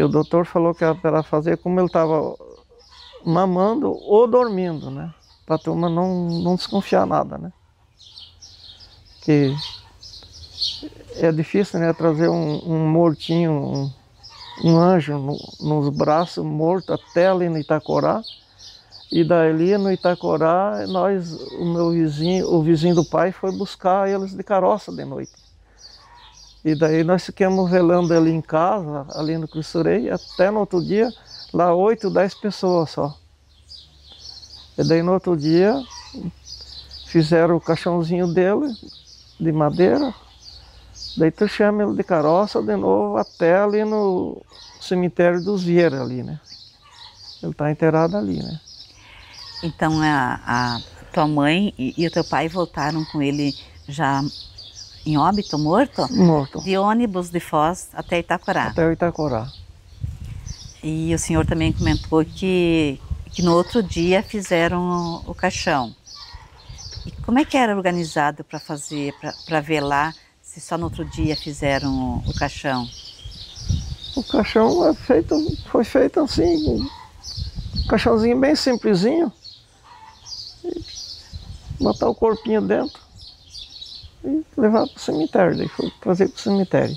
o doutor falou que era para fazer como ele estava mamando ou dormindo, né? Para a turma não desconfiar nada, né? Porque é difícil, né? Trazer um mortinho, um anjo nos braços, morto até ali no Itacorá. E dali no Itacorá, o vizinho do pai foi buscar eles de carroça de noite. E daí nós ficamos velando ali em casa, ali no Cristo Rei, até no outro dia, lá 8, 10 pessoas só. E daí no outro dia, fizeram o caixãozinho dele, de madeira, daí trouxemos ele de carroça de novo até ali no cemitério dos Vieira ali, né? Ele está enterrado ali, né? Então a tua mãe e o teu pai voltaram com ele já em óbito, morto? Morto. De ônibus de Foz até Itacorá. Até o Itacorá. E o senhor também comentou que no outro dia fizeram o caixão. E como é que era organizado para fazer, para velar, se só no outro dia fizeram o caixão? O caixão foi feito assim, um caixãozinho bem simplesinho. Botar o corpinho dentro e levar para o cemitério, daí foi trazer para o cemitério.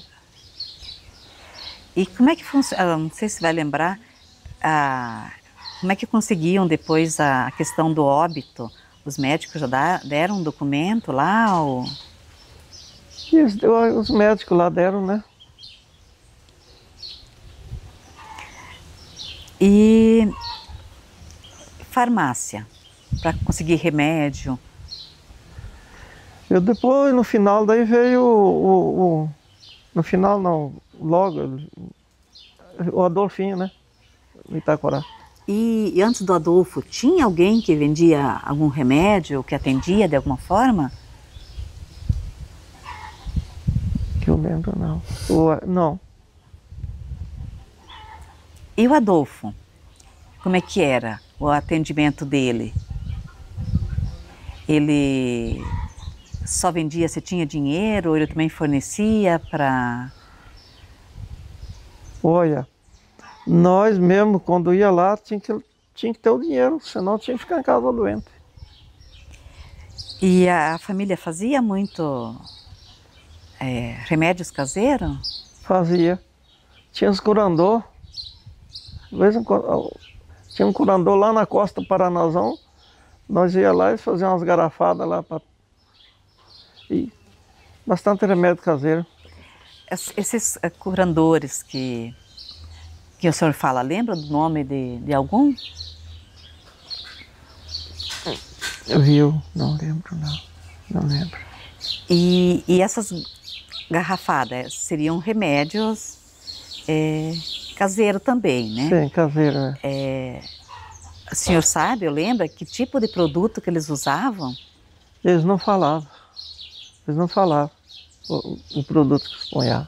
E como é que funciona, não sei se vai lembrar, como é que conseguiam depois a questão do óbito? Os médicos já deram um documento lá? Ou... Os médicos lá deram, né? E farmácia, para conseguir remédio? Depois, no final, daí veio no final não, logo, o Adolfinho, né? No Itacorá. E antes do Adolfo, tinha alguém que vendia algum remédio, que atendia de alguma forma? Que eu lembro, não. Não. E o Adolfo? Como é que era o atendimento dele? Ele só vendia se tinha dinheiro, ou ele também fornecia para... Olha, nós mesmo, quando ia lá, tinha que ter o dinheiro, senão tinha que ficar em casa doente. E a família fazia muito remédios caseiros? Fazia. Tinha os curandor. De vez em quando, tinha um curandor lá na costa do Paranazão. Nós ia lá e fazia umas garrafadas lá. E bastante remédio caseiro. Esses curandores que o senhor fala, lembra do nome de algum? Viu? Não lembro, não. Não lembro. E essas garrafadas seriam remédios caseiros também, né? Sim, caseiro. O senhor sabe, eu lembro, que tipo de produto que eles usavam? Eles não falavam. Eles não falavam o produto que expunha.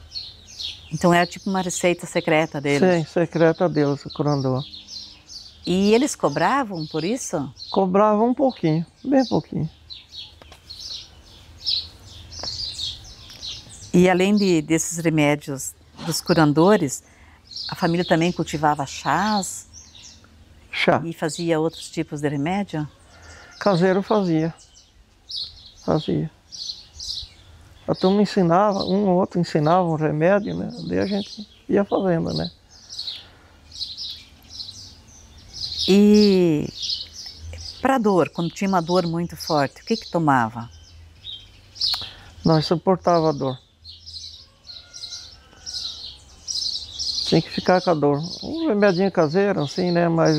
Então era tipo uma receita secreta deles? Sim, secreta deles, o curandor. E eles cobravam por isso? Cobravam um pouquinho, bem pouquinho. E além desses remédios dos curandores, a família também cultivava chás? Chá. E fazia outros tipos de remédio? Caseiro fazia. Fazia. A turma ensinava, um ou outro ensinava um remédio, né? Daí a gente ia fazendo, né? E para dor, quando tinha uma dor muito forte, o que tomava? Nós suportava a dor. Tinha que ficar com a dor. Um remedinho caseiro, assim, né? Mas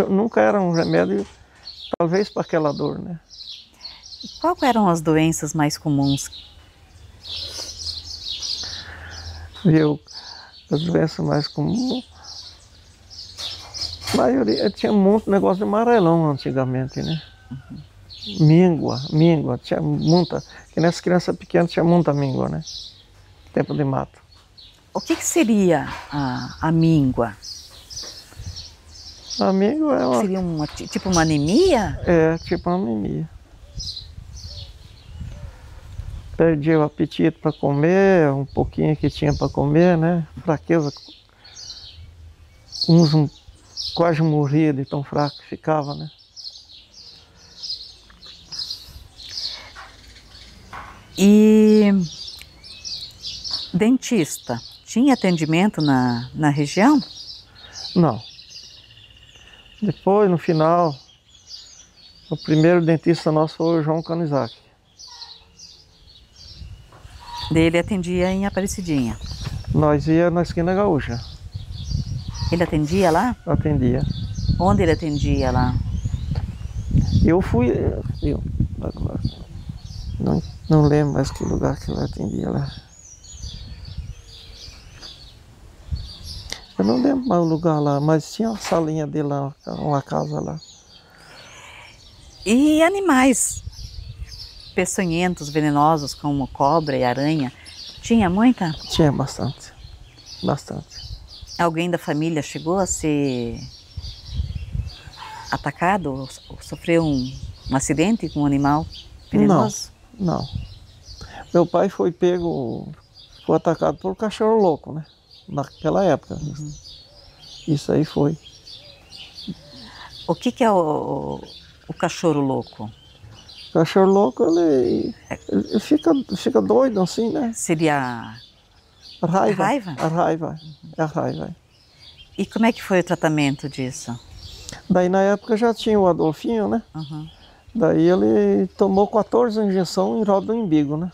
nunca era um remédio, talvez para aquela dor, né? E quais eram as doenças mais comuns? Viu? As doenças mais comuns. A maioria tinha muito negócio de amarelão antigamente, né? Míngua, tinha muita. Que nessas crianças pequenas tinha muita míngua, né? Tempo de mato. O que seria a míngua? A míngua é uma... Seria tipo uma anemia? É, tipo uma anemia. Perdia o apetite para comer, um pouquinho que tinha para comer, né? Fraqueza. Uns quase morria de tão fraco que ficava, né? E dentista, tinha atendimento na região? Não. Depois, no final, o primeiro dentista nosso foi o João Canizaki. Ele atendia em Aparecidinha. Nós ia na esquina gaúcha. Ele atendia lá? Atendia. Onde ele atendia lá? Eu fui... Não lembro mais que lugar que ele atendia lá. Eu não lembro mais o lugar lá, mas tinha uma salinha dele lá, uma casa lá. E animais peçonhentos, venenosos, como cobra e aranha, tinha muita? Tinha bastante, bastante. Alguém da família chegou a ser atacado, ou sofreu um acidente com um animal venenoso? Não. Meu pai foi atacado por um cachorro louco, né? Naquela época. Uhum. Isso aí foi. O que é o cachorro louco? O cachorro louco, ele fica doido assim, né? Seria a raiva? A raiva? É a raiva. E como é que foi o tratamento disso? Daí na época já tinha o Adolfinho, né? Uhum. Daí ele tomou 14 injeções em roda do umbigo, né?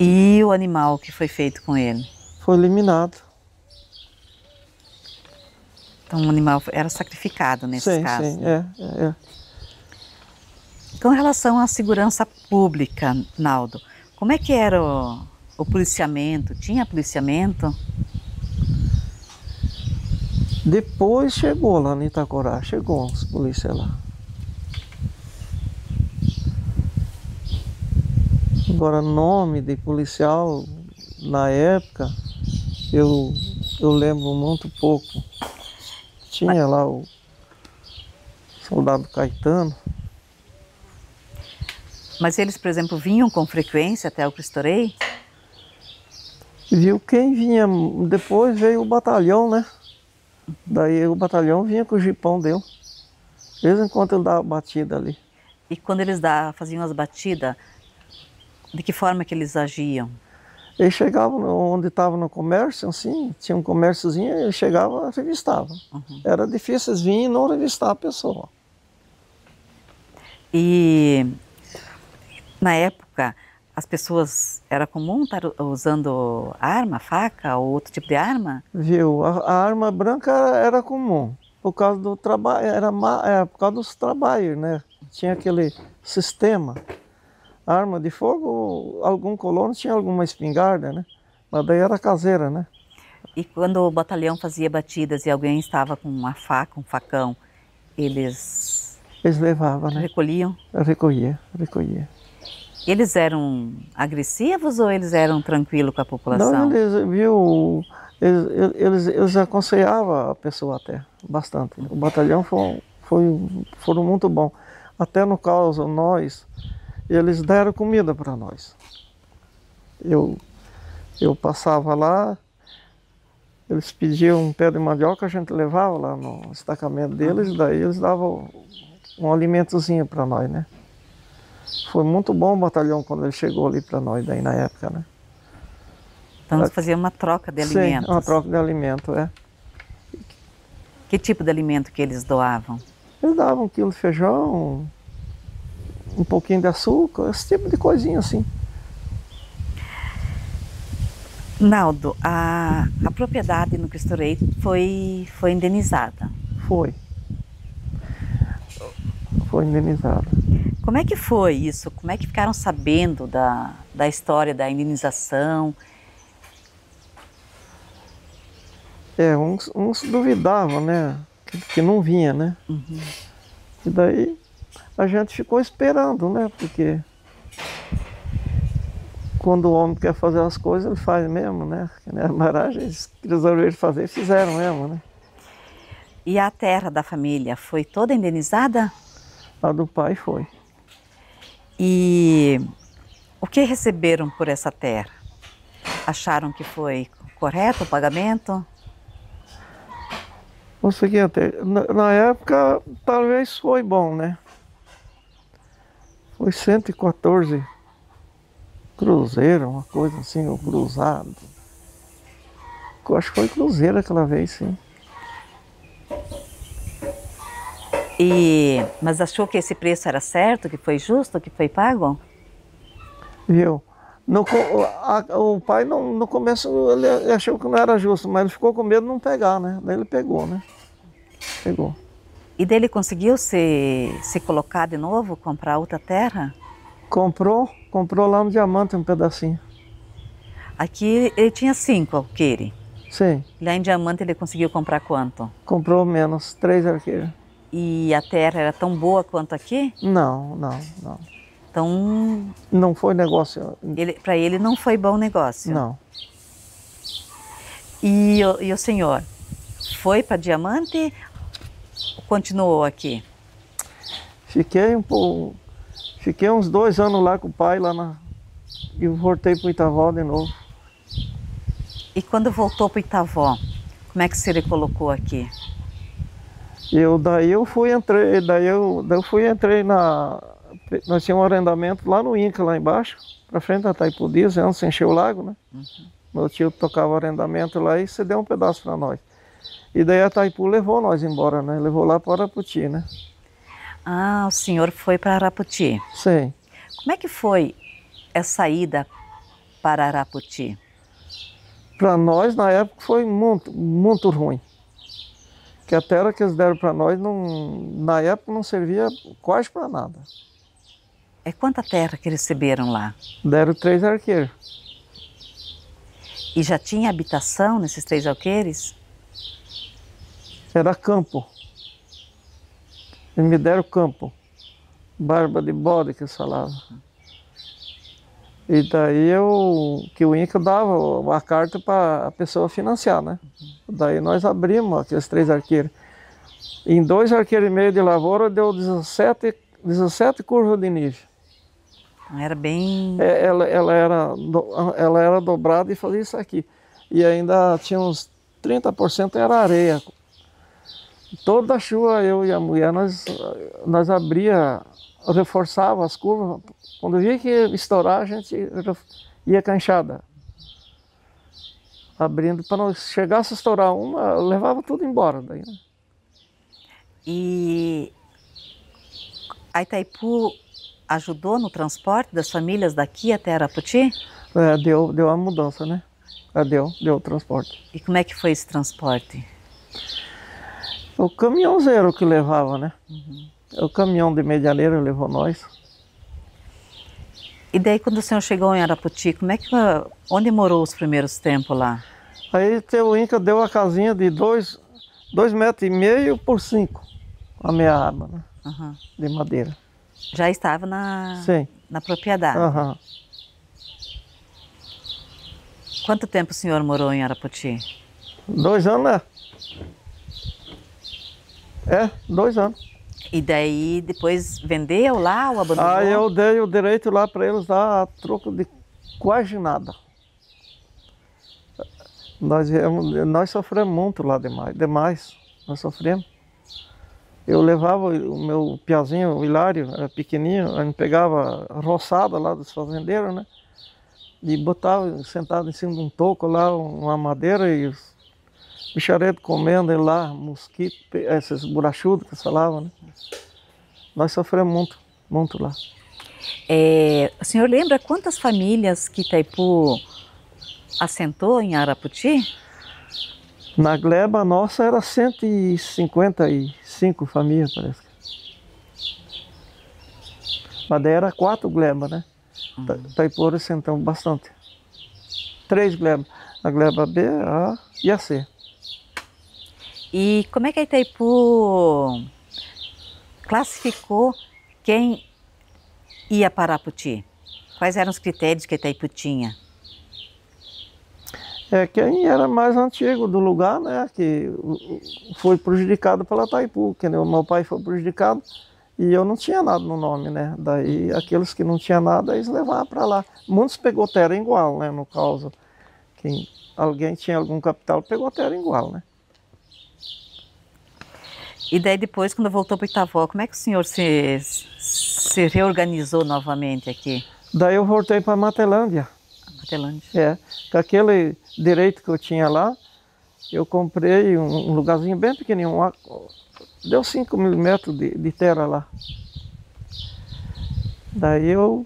E o animal que foi feito com ele? Foi eliminado. Então o animal era sacrificado nesses casos? Sim, é. Com relação à segurança pública, Naldo, como é que era o policiamento? Tinha policiamento? Depois chegou lá no Itacorá, chegou os polícias lá. Agora, nome de policial, na época, eu lembro muito pouco. Tinha lá o soldado Caetano. Mas eles, por exemplo, vinham com frequência até o Cristo Rei? Viu quem vinha, depois veio o batalhão, né? Daí o batalhão vinha com o jipão dele. De vez em quando ele dava batida ali. E quando eles faziam as batidas, de que forma que eles agiam? Eles chegavam onde estava no comércio, assim, tinha um comérciozinho, ele chegava e revistava. Era difícil eles virem e não revistar a pessoa. E na época, as pessoas, era comum estar usando arma, faca ou outro tipo de arma? Viu, a arma branca era comum, por causa do trabalho, por causa dos trabalhos, né? Tinha aquele sistema. Arma de fogo, algum colono tinha alguma espingarda, né? Mas daí era caseira, né? E quando o batalhão fazia batidas e alguém estava com uma faca, um facão, eles levavam, né? recolhiam? Recolhia. Eles eram agressivos ou eles eram tranquilos com a população? Não, eles aconselhavam a pessoa até, bastante. O batalhão foram muito bom. Até no caso, eles deram comida para nós. Eu passava lá, eles pediam um pé de mandioca, a gente levava lá no destacamento deles, daí eles davam um alimentozinho para nós, né? Foi muito bom o batalhão quando ele chegou ali para nós, daí na época, né? Então eles faziam uma troca de alimentos? Sim, uma troca de alimento, é. Que tipo de alimento que eles doavam? Eles davam 1 quilo de feijão, um pouquinho de açúcar, esse tipo de coisinha assim. Naldo, a propriedade no Cristo Rei foi indenizada? Foi indenizada. Como é que foi isso? Como é que ficaram sabendo da história da indenização? Uns duvidavam, né? Que não vinha, né? E daí a gente ficou esperando, né? Porque quando o homem quer fazer as coisas, ele faz mesmo, né? A maragem, eles resolveram fazer, fizeram mesmo, né? E a terra da família foi toda indenizada? A do pai foi. E o que receberam por essa terra? Acharam que foi correto o pagamento? O seguinte, na época talvez foi bom, né? Foi 114 cruzeiro, uma coisa assim, ou cruzado. Eu acho que foi cruzeiro aquela vez, sim. Mas achou que esse preço era certo, que foi justo, que foi pago? Viu? O pai, no começo, ele achou que não era justo, mas ele ficou com medo de não pegar, né? Daí ele pegou, né? Pegou. E daí ele conseguiu se colocar de novo, comprar outra terra? Comprou lá no Diamante um pedacinho. Aqui ele tinha 5 alqueires. Sim. Lá em Diamante ele conseguiu comprar quanto? Comprou menos, 3 arqueiros. E a terra era tão boa quanto aqui? Não. Então... Não foi negócio. Para ele não foi bom negócio? Não. E o senhor foi para Diamante ou continuou aqui? Fiquei uns 2 anos lá com o pai, e voltei para o Itavó de novo. E quando voltou para o Itavó, como é que você colocou aqui? Daí eu fui entrei nós tínhamos um arrendamento lá no Inca, lá embaixo, para frente da Itaipu Dias, antes de encher o lago, né? Meu tio tocava o arrendamento lá e cedeu um pedaço para nós. E daí a Itaipu levou nós embora, né? Levou lá para Araputi, né? Ah, o senhor foi para Araputi. Sim. Como é que foi essa ida para Araputi? Para nós, na época, foi muito, muito ruim. Que a terra que eles deram para nós, na época, não servia quase para nada. É quanta terra que receberam lá? Deram 3 arqueiros. E já tinha habitação nesses 3 alqueires? Era campo. Eles me deram campo. Barba de bode, que eles falavam. E daí que o Inca dava a carta para a pessoa financiar, né? Daí nós abrimos aqueles 3 arqueiros. Em 2 arqueiros e meio de lavoura deu 17 curvas de nível. Era bem... Ela era dobrada e fazia isso aqui. E ainda tinha uns 30% era areia. Toda chuva, eu e a mulher, nós abria, reforçava as curvas. Quando via que ia estourar, a gente ia com a enxada. Abrindo, para não chegasse a estourar uma, levava tudo embora daí, né? E a Itaipu ajudou no transporte das famílias daqui até Arapoti? Deu a mudança, né? Deu o transporte. E como é que foi esse transporte? O caminhãozeiro que levava, né? O caminhão de Medianeira levou nós. E daí quando o senhor chegou em Arapoti, onde morou os primeiros tempos lá? Aí o Inca deu a casinha de 2,5 metros por 5, a meia arma, né? De madeira. Já estava na propriedade? Quanto tempo o senhor morou em Arapoti? 2 anos, né? 2 anos. E daí depois vendeu lá ou abandonou? Aí eu dei o direito lá para eles dar a troco de quase nada. Nós sofremos muito lá demais, nós sofremos. Eu levava o meu piazinho, o Hilário, era pequenininho, a gente pegava a roçada lá dos fazendeiros, né? E botava sentado em cima de um toco lá, uma madeira, e os bicharedos comendo ele lá, mosquito, esses burachudos que eles falavam, né? Nós sofremos muito, muito lá. O senhor lembra quantas famílias que Itaipu assentou em Arapoti? Na gleba nossa era 155 famílias, parece. Mas daí era 4 glebas, né? Itaipu assentamos bastante. 3 glebas. A gleba B, A e a C. E como é que a Itaipu classificou quem ia para Arapoti? Quais eram os critérios que a Itaipu tinha? Quem era mais antigo do lugar, né, que foi prejudicado pela Itaipu, que o meu pai foi prejudicado e eu não tinha nada no nome, né? Daí aqueles que não tinham nada, eles levavam para lá. Muitos pegou terra igual, né, no caso. Alguém tinha algum capital, pegou terra igual, né? E daí depois, quando voltou para Itavó, como é que o senhor se reorganizou novamente aqui? Daí eu voltei para Matelândia. Matelândia. Com aquele direito que eu tinha lá, eu comprei um lugarzinho bem pequenininho, deu 5 mil metros de terra lá. Daí eu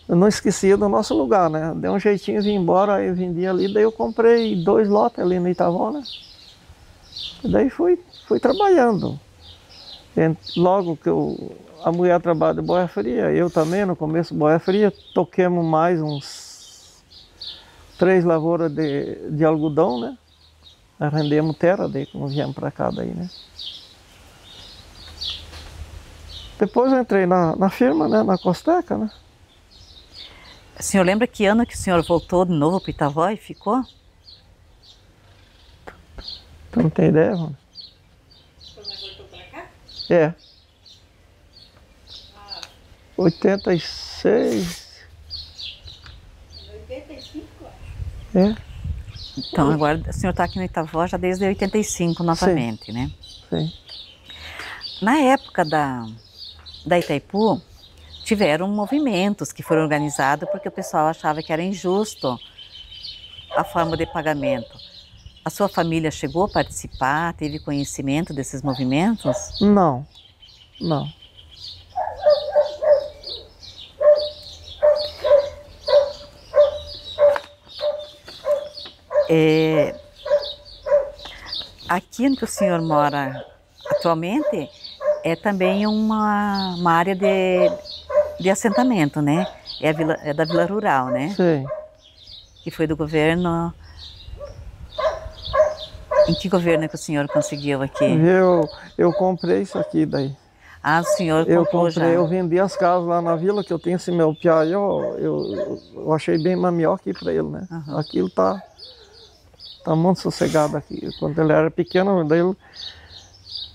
não esquecia do nosso lugar, né? Dei um jeitinho de ir embora, aí eu vendi ali, daí eu comprei 2 lotes ali no Itavó, né? E daí fui trabalhando. Logo que a mulher trabalha de boia fria, eu também no começo de boia fria, toquemos mais uns 3 lavouras de algodão, né? Arrendemos terra daí quando viemos para cá daí, né? Depois eu entrei na firma, né? Na Costeca, né? O senhor lembra que ano que o senhor voltou de novo para Itavó e ficou? Tu não tem ideia, mano? Quando você voltou pra cá? 86. 85, acho. Então agora o senhor está aqui no Itavó já desde 85 novamente, né? Sim. Na época da Itaipu, tiveram movimentos que foram organizados porque o pessoal achava que era injusto a forma de pagamento. A sua família chegou a participar, teve conhecimento desses movimentos? Não. Aqui onde o senhor mora atualmente é também uma área de assentamento, né? É da Vila Rural, né? Sim. Que foi do governo... Em que governo que o senhor conseguiu aqui? Eu comprei isso aqui daí. Ah, o senhor comprou já. Eu vendi as casas lá na vila, que eu tenho esse meu piá aí, eu achei bem melhor aqui para ele, né? Aquilo tá muito sossegado aqui. Quando ele era pequeno, daí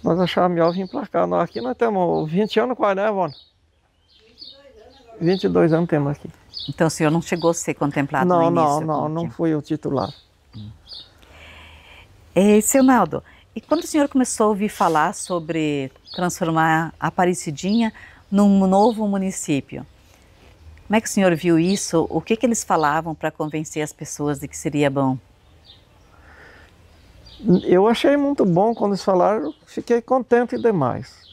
nós achávamos melhor vir para cá. Aqui nós temos 20 anos quase, né, Ivone? 22 anos 22 anos temos aqui. Então o senhor não chegou a ser contemplado no início? Não fui o titular. Seu Naldo, e quando o senhor começou a ouvir falar sobre transformar a Aparecidinha num novo município, como é que o senhor viu isso? O que eles falavam para convencer as pessoas de que seria bom? Eu achei muito bom quando eles falaram, fiquei contente demais.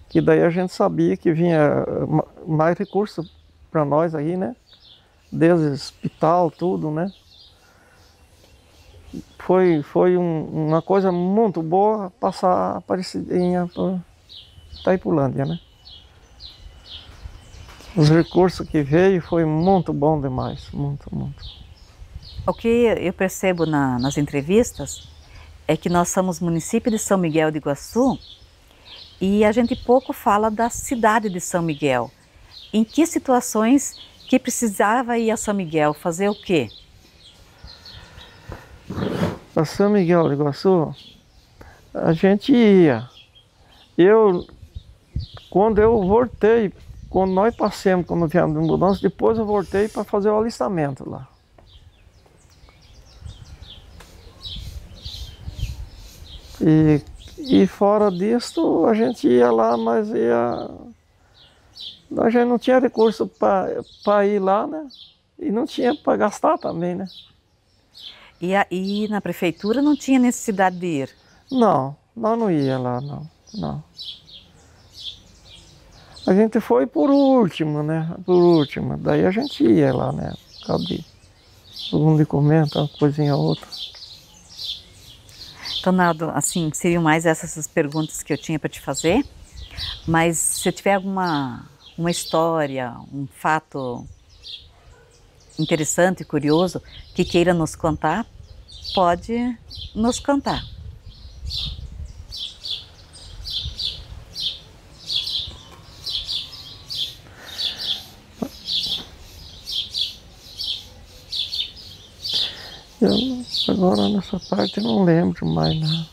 Que daí a gente sabia que vinha mais recurso para nós aí, né? Desde hospital, tudo, né? Foi uma coisa muito boa passar a Aparecidinha para Itaipulândia, né? Os recursos que veio foi muito bom demais, muito. O que eu percebo nas entrevistas é que nós somos município de São Miguel do Iguaçu e a gente pouco fala da cidade de São Miguel. Em que situações que precisava ir a São Miguel? Fazer o quê? Para São Miguel do Iguaçu, a gente ia. Quando eu voltei, quando nós passamos, quando viemos de mudança, depois eu voltei para fazer o alistamento lá. E fora disso, a gente ia lá, mas a gente não tinha recurso para ir lá, né? E não tinha para gastar também, né? E na prefeitura não tinha necessidade de ir? Não, nós não ia lá, não. A gente foi por último, né? Daí a gente ia lá, né? Por causa de algum documento, uma coisinha ou outra. Então, Naldo, assim, seriam mais essas as perguntas que eu tinha para te fazer, mas se tiver uma história, um fato interessante e curioso que queira nos contar, pode nos contar. Agora nessa parte eu não lembro mais, né?